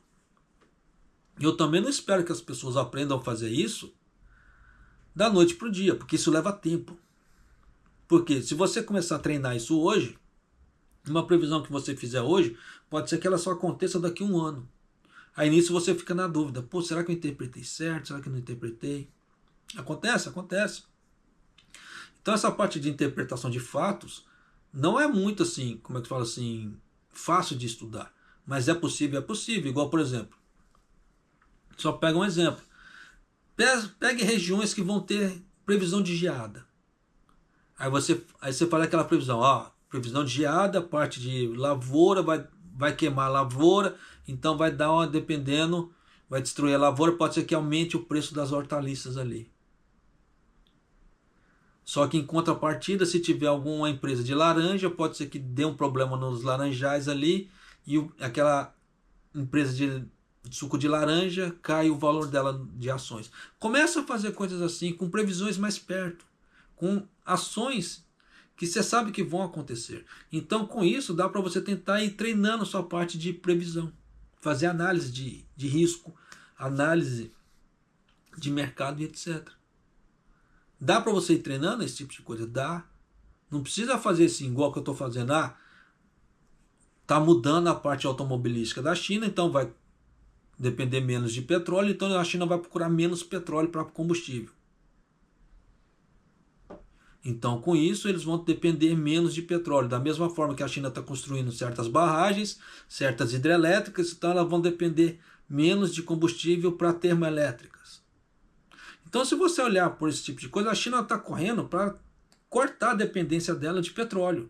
Eu também não espero que as pessoas aprendam a fazer isso da noite para o dia, porque isso leva tempo. Porque se você começar a treinar isso hoje, uma previsão que você fizer hoje, pode ser que ela só aconteça daqui a um ano. Aí nisso você fica na dúvida, pô, será que eu interpretei certo? Será que eu não interpretei? Acontece, acontece. Então essa parte de interpretação de fatos não é muito assim, como é que fala assim, fácil de estudar. Mas é possível, é possível. Igual, por exemplo, só pega um exemplo. Pegue regiões que vão ter previsão de geada. Aí você fala aquela previsão, previsão de geada, parte de lavoura, vai queimar a lavoura, então vai dar uma, dependendo, vai destruir a lavoura, pode ser que aumente o preço das hortaliças ali. Só que em contrapartida, se tiver alguma empresa de laranja, pode ser que dê um problema nos laranjais ali e aquela empresa de suco de laranja cai o valor dela de ações. Começa a fazer coisas assim, com previsões mais perto, com ações que você sabe que vão acontecer. Então, com isso, dá para você tentar ir treinando sua parte de previsão, fazer análise de risco, análise de mercado e etc. Dá para você ir treinando esse tipo de coisa? Dá. Não precisa fazer assim, igual que eu estou fazendo. Tá mudando a parte automobilística da China, então vai depender menos de petróleo, então a China vai procurar menos petróleo para combustível. Então, com isso, eles vão depender menos de petróleo. Da mesma forma que a China está construindo certas barragens, certas hidrelétricas, então elas vão depender menos de combustível para termoelétricas. Então, se você olhar por esse tipo de coisa, a China está correndo para cortar a dependência dela de petróleo.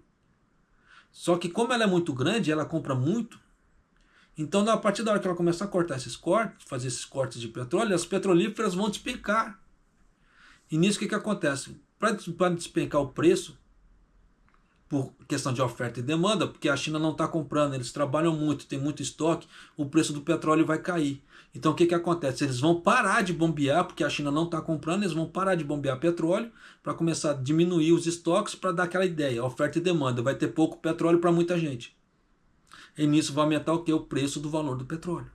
Só que como ela é muito grande, ela compra muito, então a partir da hora que ela começar a cortar esses cortes, fazer esses cortes de petróleo, as petrolíferas vão despencar. E nisso o que acontece? Para despencar o preço, por questão de oferta e demanda, porque a China não está comprando, eles trabalham muito, tem muito estoque, o preço do petróleo vai cair. Então o que acontece? Eles vão parar de bombear, porque a China não está comprando, eles vão parar de bombear petróleo para começar a diminuir os estoques, para dar aquela ideia, oferta e demanda, vai ter pouco petróleo para muita gente. E nisso vai aumentar o que? O preço do valor do petróleo.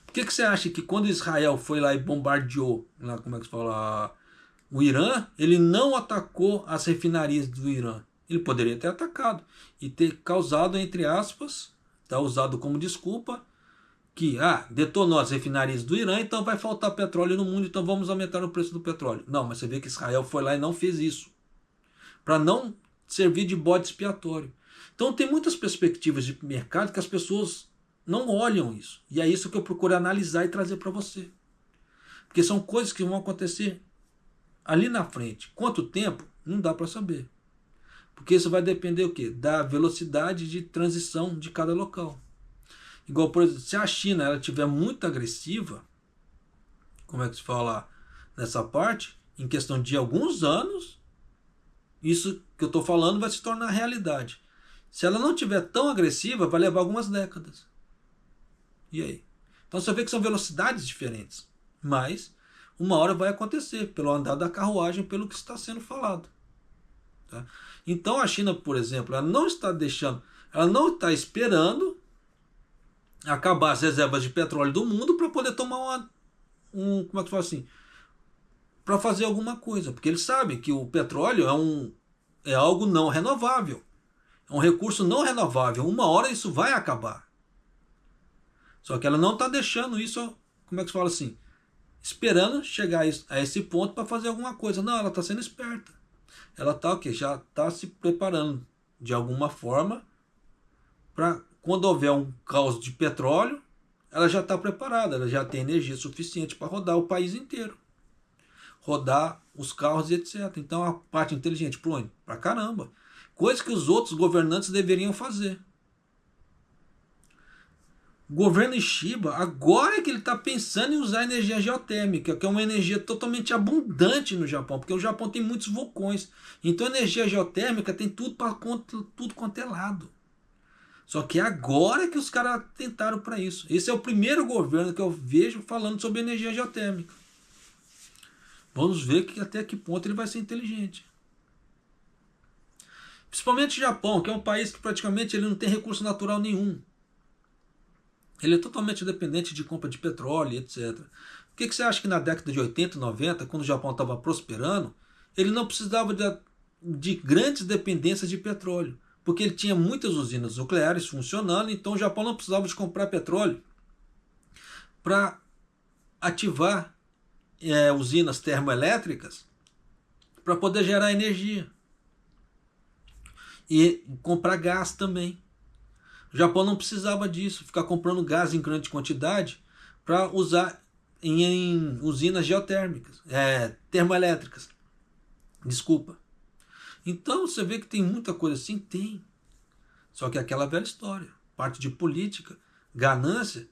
Por que você acha que quando Israel foi lá e bombardeou, lá, como é que se fala, o Irã, ele não atacou as refinarias do Irã? Ele poderia ter atacado e ter causado, entre aspas, tá usado como desculpa, que detonou as refinarias do Irã, então vai faltar petróleo no mundo, então vamos aumentar o preço do petróleo. Não, mas você vê que Israel foi lá e não fez isso, para não servir de bode expiatório. Então tem muitas perspectivas de mercado que as pessoas não olham isso. E é isso que eu procuro analisar e trazer para você. Porque são coisas que vão acontecer ali na frente. Quanto tempo? Não dá para saber. Porque isso vai depender o quê? Da velocidade de transição de cada local. Igual, por exemplo, se a China ela estiver muito agressiva, como é que se fala nessa parte, em questão de alguns anos, isso que eu estou falando vai se tornar realidade. Se ela não estiver tão agressiva, vai levar algumas décadas. E aí? Então você vê que são velocidades diferentes. Mas uma hora vai acontecer, pelo andar da carruagem, pelo que está sendo falado. Tá? Então a China, por exemplo, ela não está deixando, ela não está esperando acabar as reservas de petróleo do mundo para poder tomar como é que fala assim? Para fazer alguma coisa. Porque eles sabem que o petróleo é algo não renovável. É um recurso não renovável. Uma hora isso vai acabar. Só que ela não está deixando isso, como é que se fala assim? Esperando chegar a esse ponto para fazer alguma coisa. Não, ela está sendo esperta. Ela está o quê? Já está se preparando de alguma forma para quando houver um caos de petróleo, ela já está preparada, ela já tem energia suficiente para rodar o país inteiro. Rodar os carros e etc. Então a parte inteligente, para caramba. Coisa que os outros governantes deveriam fazer. O governo Shiba, agora é que ele está pensando em usar energia geotérmica, que é uma energia totalmente abundante no Japão, porque o Japão tem muitos vulcões. Então a energia geotérmica tem tudo quanto é lado. Só que agora é que os caras tentaram para isso. Esse é o primeiro governo que eu vejo falando sobre energia geotérmica. Vamos ver até que ponto ele vai ser inteligente. Principalmente o Japão, que é um país que praticamente ele não tem recurso natural nenhum. Ele é totalmente dependente de compra de petróleo, etc. Por que você acha que na década de 80 e 90, quando o Japão estava prosperando, ele não precisava de grandes dependências de petróleo? Porque ele tinha muitas usinas nucleares funcionando, então o Japão não precisava de comprar petróleo para ativar usinas termoelétricas para poder gerar energia. E comprar gás também. O Japão não precisava disso, ficar comprando gás em grande quantidade para usar em usinas geotérmicas, termoelétricas. Desculpa. Então você vê que tem muita coisa assim? Tem. Só que é aquela velha história. Parte de política, ganância,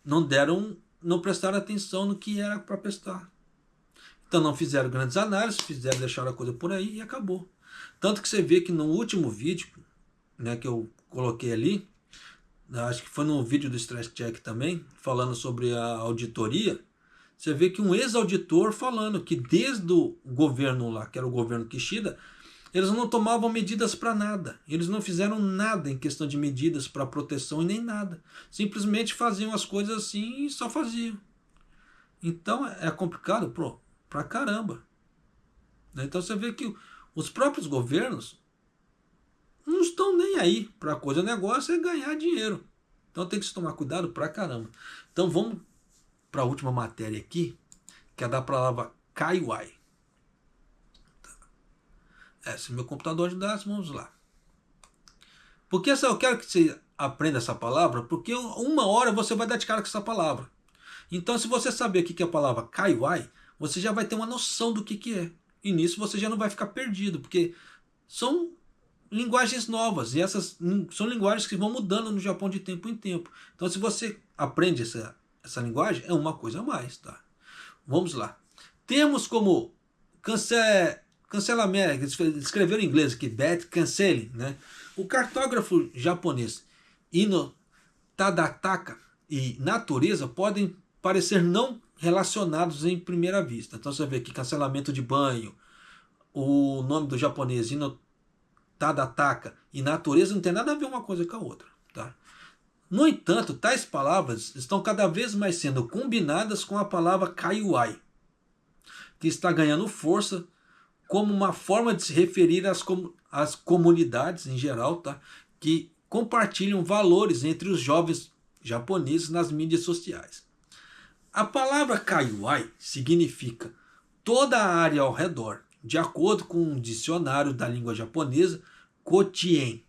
não prestaram atenção no que era para prestar. Então não fizeram grandes análises, deixaram a coisa por aí e acabou. Tanto que você vê que no último vídeo, né, que eu coloquei ali, acho que foi no vídeo do Stress Check também, falando sobre a auditoria, você vê que um ex-auditor falando que desde o governo lá, que era o governo Kishida, eles não tomavam medidas para nada. Eles não fizeram nada em questão de medidas para proteção e nem nada. Simplesmente faziam as coisas assim e só faziam. Então é complicado pra caramba. Então você vê que os próprios governos não estão nem aí para a coisa. O negócio é ganhar dinheiro. Então tem que se tomar cuidado pra caramba. Então vamos para a última matéria aqui, que é da palavra kaiwai. Se meu computador ajudasse, vamos lá. Porque eu quero que você aprenda essa palavra, porque uma hora você vai dar de cara com essa palavra. Então, se você saber o que é a palavra kaiwai, você já vai ter uma noção do que é. E nisso você já não vai ficar perdido, porque são linguagens novas, e essas são linguagens que vão mudando no Japão de tempo em tempo. Então, se você aprende essa linguagem, é uma coisa a mais, tá? Vamos lá. Termos como cancelamento, escreveram em inglês aqui, bad canceling, né? O cartógrafo japonês Ino Tadataka e natureza podem parecer não relacionados em primeira vista. Então você vê aqui cancelamento de banho, o nome do japonês Ino Tadataka e natureza não tem nada a ver uma coisa com a outra, tá? No entanto, tais palavras estão cada vez mais sendo combinadas com a palavra kaiwai, que está ganhando força como uma forma de se referir às comunidades em geral, tá? Que compartilham valores entre os jovens japoneses nas mídias sociais. A palavra kaiwai significa toda a área ao redor, de acordo com um dicionário da língua japonesa, Kotien.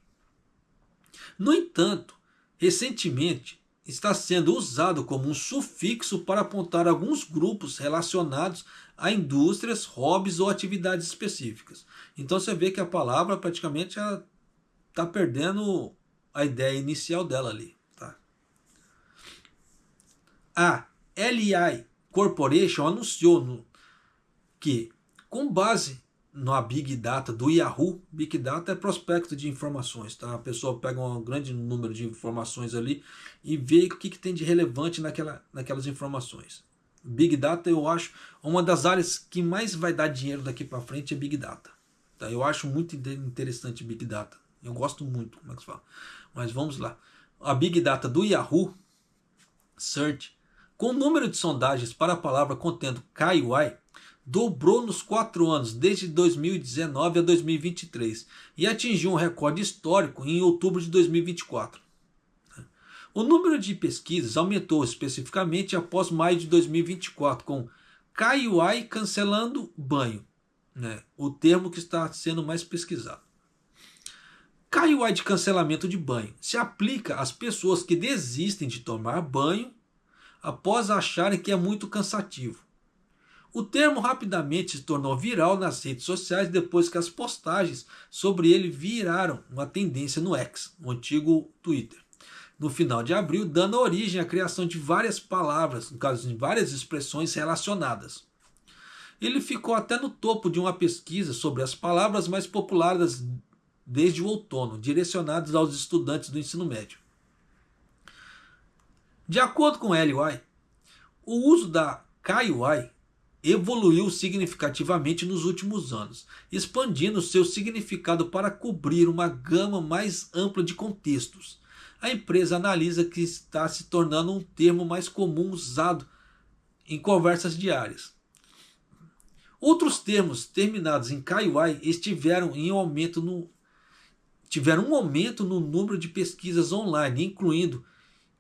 No entanto, recentemente está sendo usado como um sufixo para apontar alguns grupos relacionados a indústrias, hobbies ou atividades específicas. Então você vê que a palavra praticamente está perdendo a ideia inicial dela ali. Tá? A LI Corporation anunciou que, com base na Big Data do Yahoo, Big Data é prospecto de informações, tá? A pessoa pega um grande número de informações ali e vê o que tem de relevante naquelas informações. Big Data, eu acho, uma das áreas que mais vai dar dinheiro daqui para frente é Big Data. Tá? Eu acho muito interessante Big Data. Eu gosto muito, como é que se fala? Mas vamos lá. A Big Data do Yahoo Search, com o número de sondagens para a palavra contendo kaiwai, dobrou nos 4 anos, desde 2019 a 2023, e atingiu um recorde histórico em outubro de 2024. O número de pesquisas aumentou especificamente após maio de 2024, com kaiwai cancelando banho, né? O termo que está sendo mais pesquisado. Kaiwai de cancelamento de banho se aplica às pessoas que desistem de tomar banho após acharem que é muito cansativo. O termo rapidamente se tornou viral nas redes sociais depois que as postagens sobre ele viraram uma tendência no X, o antigo Twitter, no final de abril, dando origem à criação de várias palavras, no caso de várias expressões relacionadas. Ele ficou até no topo de uma pesquisa sobre as palavras mais populares desde o outono, direcionadas aos estudantes do ensino médio. De acordo com LY, o uso da kaiwai evoluiu significativamente nos últimos anos, expandindo seu significado para cobrir uma gama mais ampla de contextos. a empresa analisa que está se tornando um termo mais comum usado em conversas diárias. Outros termos terminados em KY tiveram um aumento no número de pesquisas online, incluindo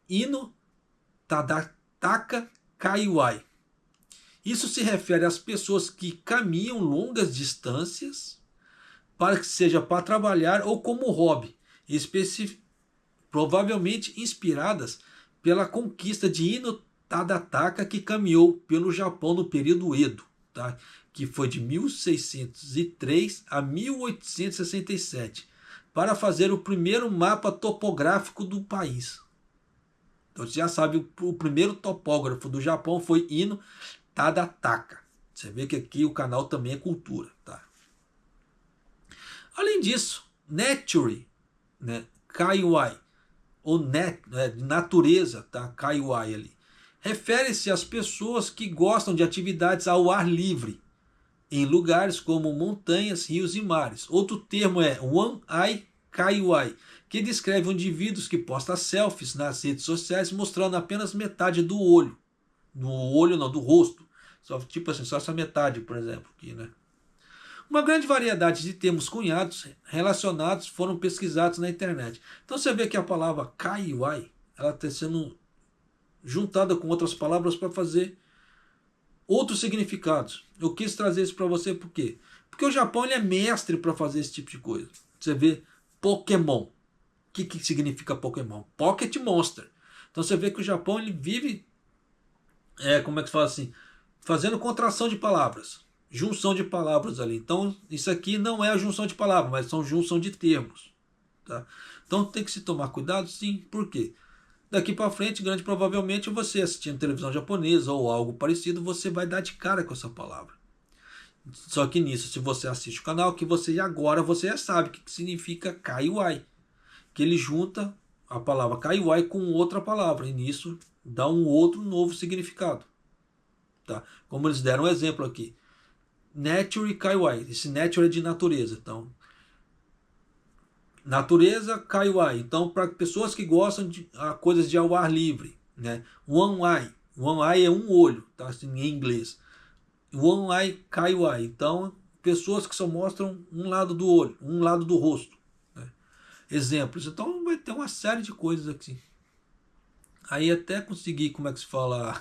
Ino Tadataka KY. Isso se refere às pessoas que caminham longas distâncias, para que seja para trabalhar ou como hobby, provavelmente inspiradas pela conquista de Ino Tadataka, que caminhou pelo Japão no período Edo, tá? Que foi de 1603 a 1867, para fazer o primeiro mapa topográfico do país. Então você já sabe, o primeiro topógrafo do Japão foi Ino Tadataka. Você vê que aqui o canal também é cultura, tá? Além disso, Nature, né, KY, ou natureza, tá? KY ali, refere-se às pessoas que gostam de atividades ao ar livre, em lugares como montanhas, rios e mares. Outro termo é One Eye KY, que descreve indivíduos que postam selfies nas redes sociais mostrando apenas metade do olho. No olho não, do rosto. Só, tipo assim, só essa metade, por exemplo. Aqui, né? Uma grande variedade de termos cunhados relacionados foram pesquisados na internet. Então você vê que a palavra KY, ela está sendo juntada com outras palavras para fazer outros significados. Eu quis trazer isso para você por quê? Porque o Japão ele é mestre para fazer esse tipo de coisa. Você vê Pokémon. O que significa Pokémon? Pocket Monster. Então você vê que o Japão ele vive, como é que se fala assim, fazendo contração de palavras, junção de palavras ali. Então isso aqui não é a junção de palavras, mas são junção de termos. Tá? Então tem que se tomar cuidado, sim. Por quê? Daqui para frente, grande provavelmente, você assistindo televisão japonesa ou algo parecido, você vai dar de cara com essa palavra. Só que nisso, se você assiste o canal, que você já sabe o que significa KY. Que ele junta a palavra KY com outra palavra. E nisso dá um outro novo significado. Tá? Como eles deram um exemplo aqui. Nature KY. Esse nature é de natureza. Então, natureza KY. Então, para pessoas que gostam de coisas de ao ar livre. Né? One Eye. One Eye é um olho, tá? Assim, em inglês. One Eye KY. Então, pessoas que só mostram um lado do olho, um lado do rosto. Né? Exemplos. Então, vai ter uma série de coisas aqui. Aí até conseguir, como é que se fala,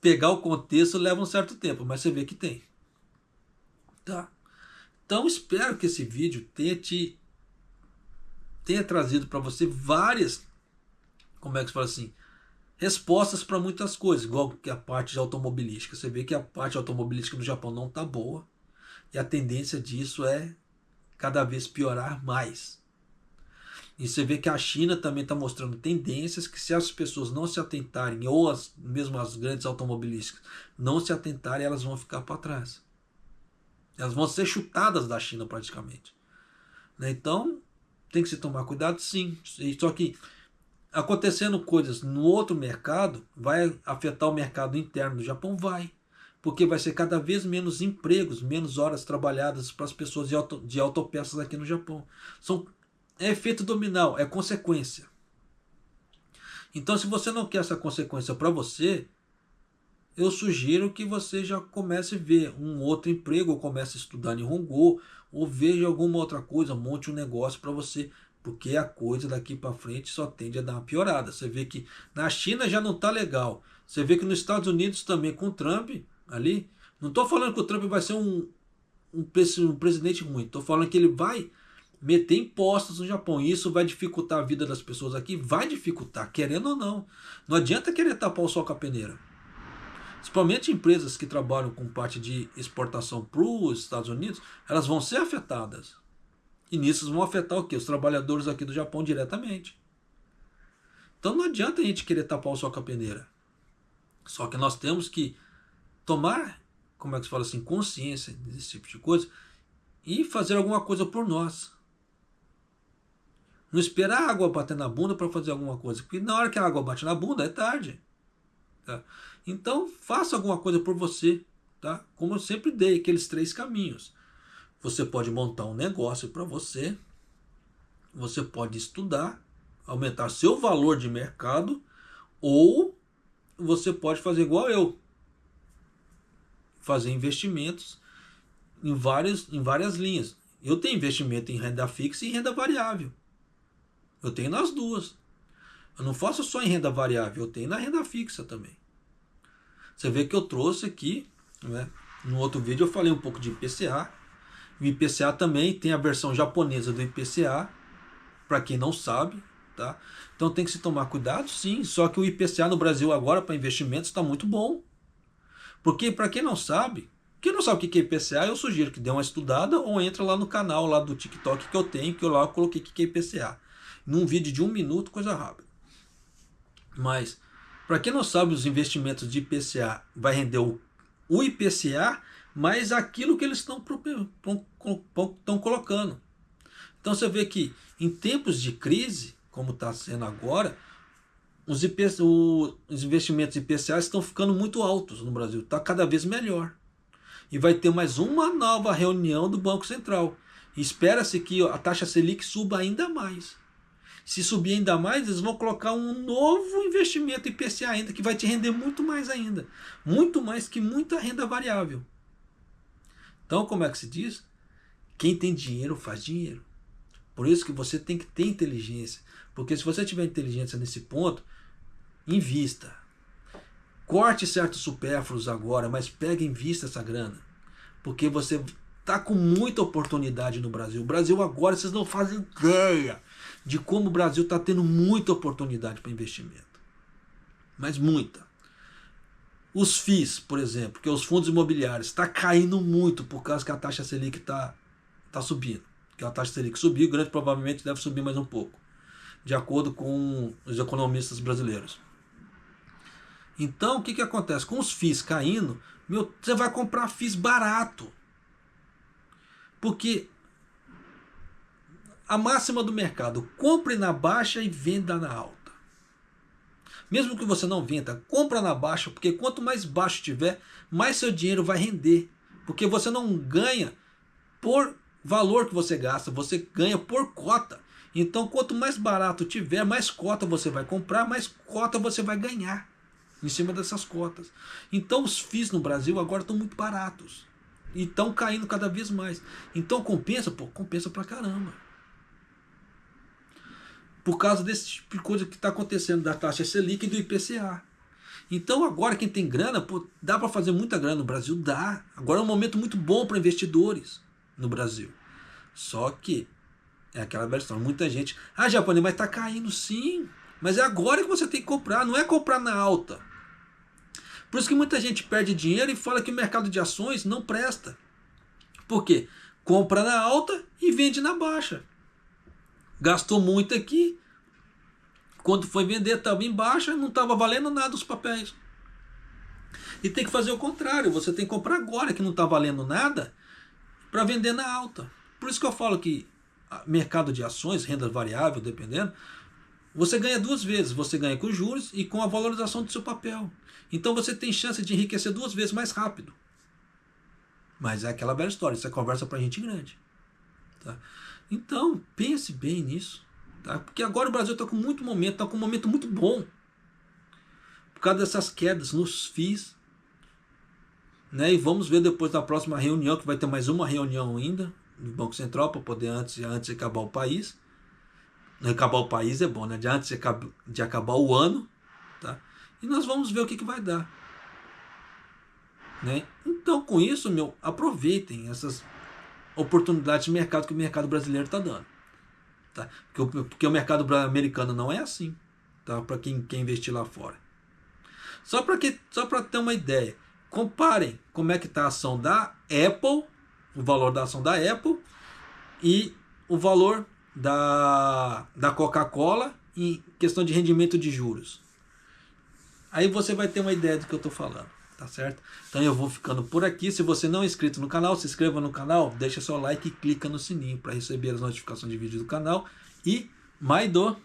pegar o contexto leva um certo tempo, mas você vê que tem. Tá? Então, espero que esse vídeo tenha trazido para você várias, como é que se fala assim, respostas para muitas coisas, igual que a parte de automobilística. Você vê que a parte automobilística no Japão não está boa e a tendência disso é cada vez piorar mais. E você vê que a China também está mostrando tendências que, se as pessoas não se atentarem, ou mesmo as grandes automobilísticas não se atentarem, elas vão ficar para trás. Elas vão ser chutadas da China praticamente. Então tem que se tomar cuidado, sim. Só que acontecendo coisas no outro mercado, vai afetar o mercado interno do Japão? Vai. Porque vai ser cada vez menos empregos, menos horas trabalhadas para as pessoas de autopeças aqui no Japão. É efeito dominó, é consequência. Então, se você não quer essa consequência para você, eu sugiro que você já comece a ver um outro emprego, ou comece a estudar Nihongo, ou veja alguma outra coisa, monte um negócio para você, porque a coisa daqui para frente só tende a dar uma piorada. Você vê que na China já não está legal. Você vê que nos Estados Unidos também, com o Trump ali, não estou falando que o Trump vai ser um presidente ruim, estou falando que ele vai meter impostos no Japão, e isso vai dificultar a vida das pessoas aqui, vai dificultar, querendo ou não. Não adianta querer tapar o sol com a peneira. Principalmente empresas que trabalham com parte de exportação para os Estados Unidos, elas vão ser afetadas. E nisso vão afetar o quê? Os trabalhadores aqui do Japão diretamente. Então não adianta a gente querer tapar o sol com a peneira. Só que nós temos que tomar, como é que se fala assim, consciência desse tipo de coisa e fazer alguma coisa por nós. Não esperar a água bater na bunda para fazer alguma coisa, porque na hora que a água bate na bunda é tarde. Tá? Então faça alguma coisa por você. Tá? Como eu sempre dei, aqueles 3 caminhos. Você pode montar um negócio para você. Você pode estudar aumentar seu valor de mercado, ou você pode fazer igual eu, fazer investimentos em várias linhas. Eu tenho investimento em renda fixa e em renda variável. Eu tenho nas duas. Eu não faço só em renda variável, eu tenho na renda fixa também. Você vê que eu trouxe aqui, né? No outro vídeo eu falei um pouco de IPCA. O IPCA também tem a versão japonesa do IPCA, para quem não sabe, tá? Então tem que se tomar cuidado, sim. Só que o IPCA no Brasil agora para investimentos está muito bom. Porque para quem não sabe o que é IPCA, eu sugiro que dê uma estudada ou entra lá no canal lá do TikTok que eu tenho, que eu lá coloquei o que é IPCA. Num vídeo de 1 minuto, coisa rápida. Mas, para quem não sabe, os investimentos de IPCA vai render o IPCA, mais aquilo que eles estão colocando. Então você vê que em tempos de crise, como está sendo agora, os investimentos IPCA estão ficando muito altos no Brasil. Está cada vez melhor. E vai ter mais uma nova reunião do Banco Central. Espera-se que a taxa Selic suba ainda mais. Se subir ainda mais, eles vão colocar um novo investimento IPCA ainda, que vai te render muito mais ainda. Muito mais que muita renda variável. Então, como é que se diz? Quem tem dinheiro faz dinheiro. Por isso que você tem que ter inteligência. Porque se você tiver inteligência nesse ponto, invista. Corte certos supérfluos agora, mas pegue em vista essa grana. Porque você está com muita oportunidade no Brasil. O Brasil agora, vocês não fazem ideia de como o Brasil está tendo muita oportunidade para investimento. Mas muita. Os FIIs, por exemplo, que é os fundos imobiliários, está caindo muito por causa que a taxa Selic está subindo. Que a taxa Selic subiu, grande provavelmente deve subir mais um pouco, de acordo com os economistas brasileiros. Então, o que acontece? Com os FIIs caindo, você vai comprar FIIs barato. Porque a máxima do mercado, compre na baixa e venda na alta. Mesmo que você não venda, compra na baixa, porque quanto mais baixo tiver, mais seu dinheiro vai render. Porque você não ganha por valor que você gasta, você ganha por cota. Então, quanto mais barato tiver, mais cota você vai comprar, mais cota você vai ganhar em cima dessas cotas. Então, os FIIs no Brasil agora estão muito baratos. E estão caindo cada vez mais. Então, compensa? Pô, compensa pra caramba. Por causa desse tipo de coisa que está acontecendo da taxa Selic e do IPCA. Então agora quem tem grana, pô, dá para fazer muita grana no Brasil? Dá. Agora é um momento muito bom para investidores no Brasil. Só que é aquela versão, muita gente, japonês, mas está caindo sim. Mas é agora que você tem que comprar, não é comprar na alta. Por isso que muita gente perde dinheiro e fala que o mercado de ações não presta. Por quê? Compra na alta e vende na baixa. Gastou muito aqui, quando foi vender estava em baixa, não estava valendo nada os papéis. E tem que fazer o contrário, você tem que comprar agora que não está valendo nada, para vender na alta. Por isso que eu falo que mercado de ações, renda variável, dependendo, você ganha duas vezes, você ganha com juros e com a valorização do seu papel. Então você tem chance de enriquecer duas vezes mais rápido. Mas é aquela velha história, isso é conversa para gente grande. Tá? Então, pense bem nisso. Tá? Porque agora o Brasil está com muito momento, está com um momento muito bom. Por causa dessas quedas nos FIIs. Né? E vamos ver depois da próxima reunião, que vai ter mais uma reunião ainda do Banco Central, para poder antes de acabar o país. Acabar o país é bom, né? Antes de acabar o ano. Tá? E nós vamos ver o que vai dar. Né? Então, com isso, aproveitem essas oportunidades de mercado que o mercado brasileiro está dando. Tá? Porque o mercado americano não é assim. Tá? Para quem quer investir lá fora. Só para ter uma ideia. Comparem como é que está a ação da Apple, o valor da ação da Apple e o valor da Coca-Cola em questão de rendimento de juros. Aí você vai ter uma ideia do que eu estou falando. Tá certo? Então eu vou ficando por aqui. Se você não é inscrito no canal, se inscreva no canal, deixa seu like e clica no sininho para receber as notificações de vídeo do canal. E Maido!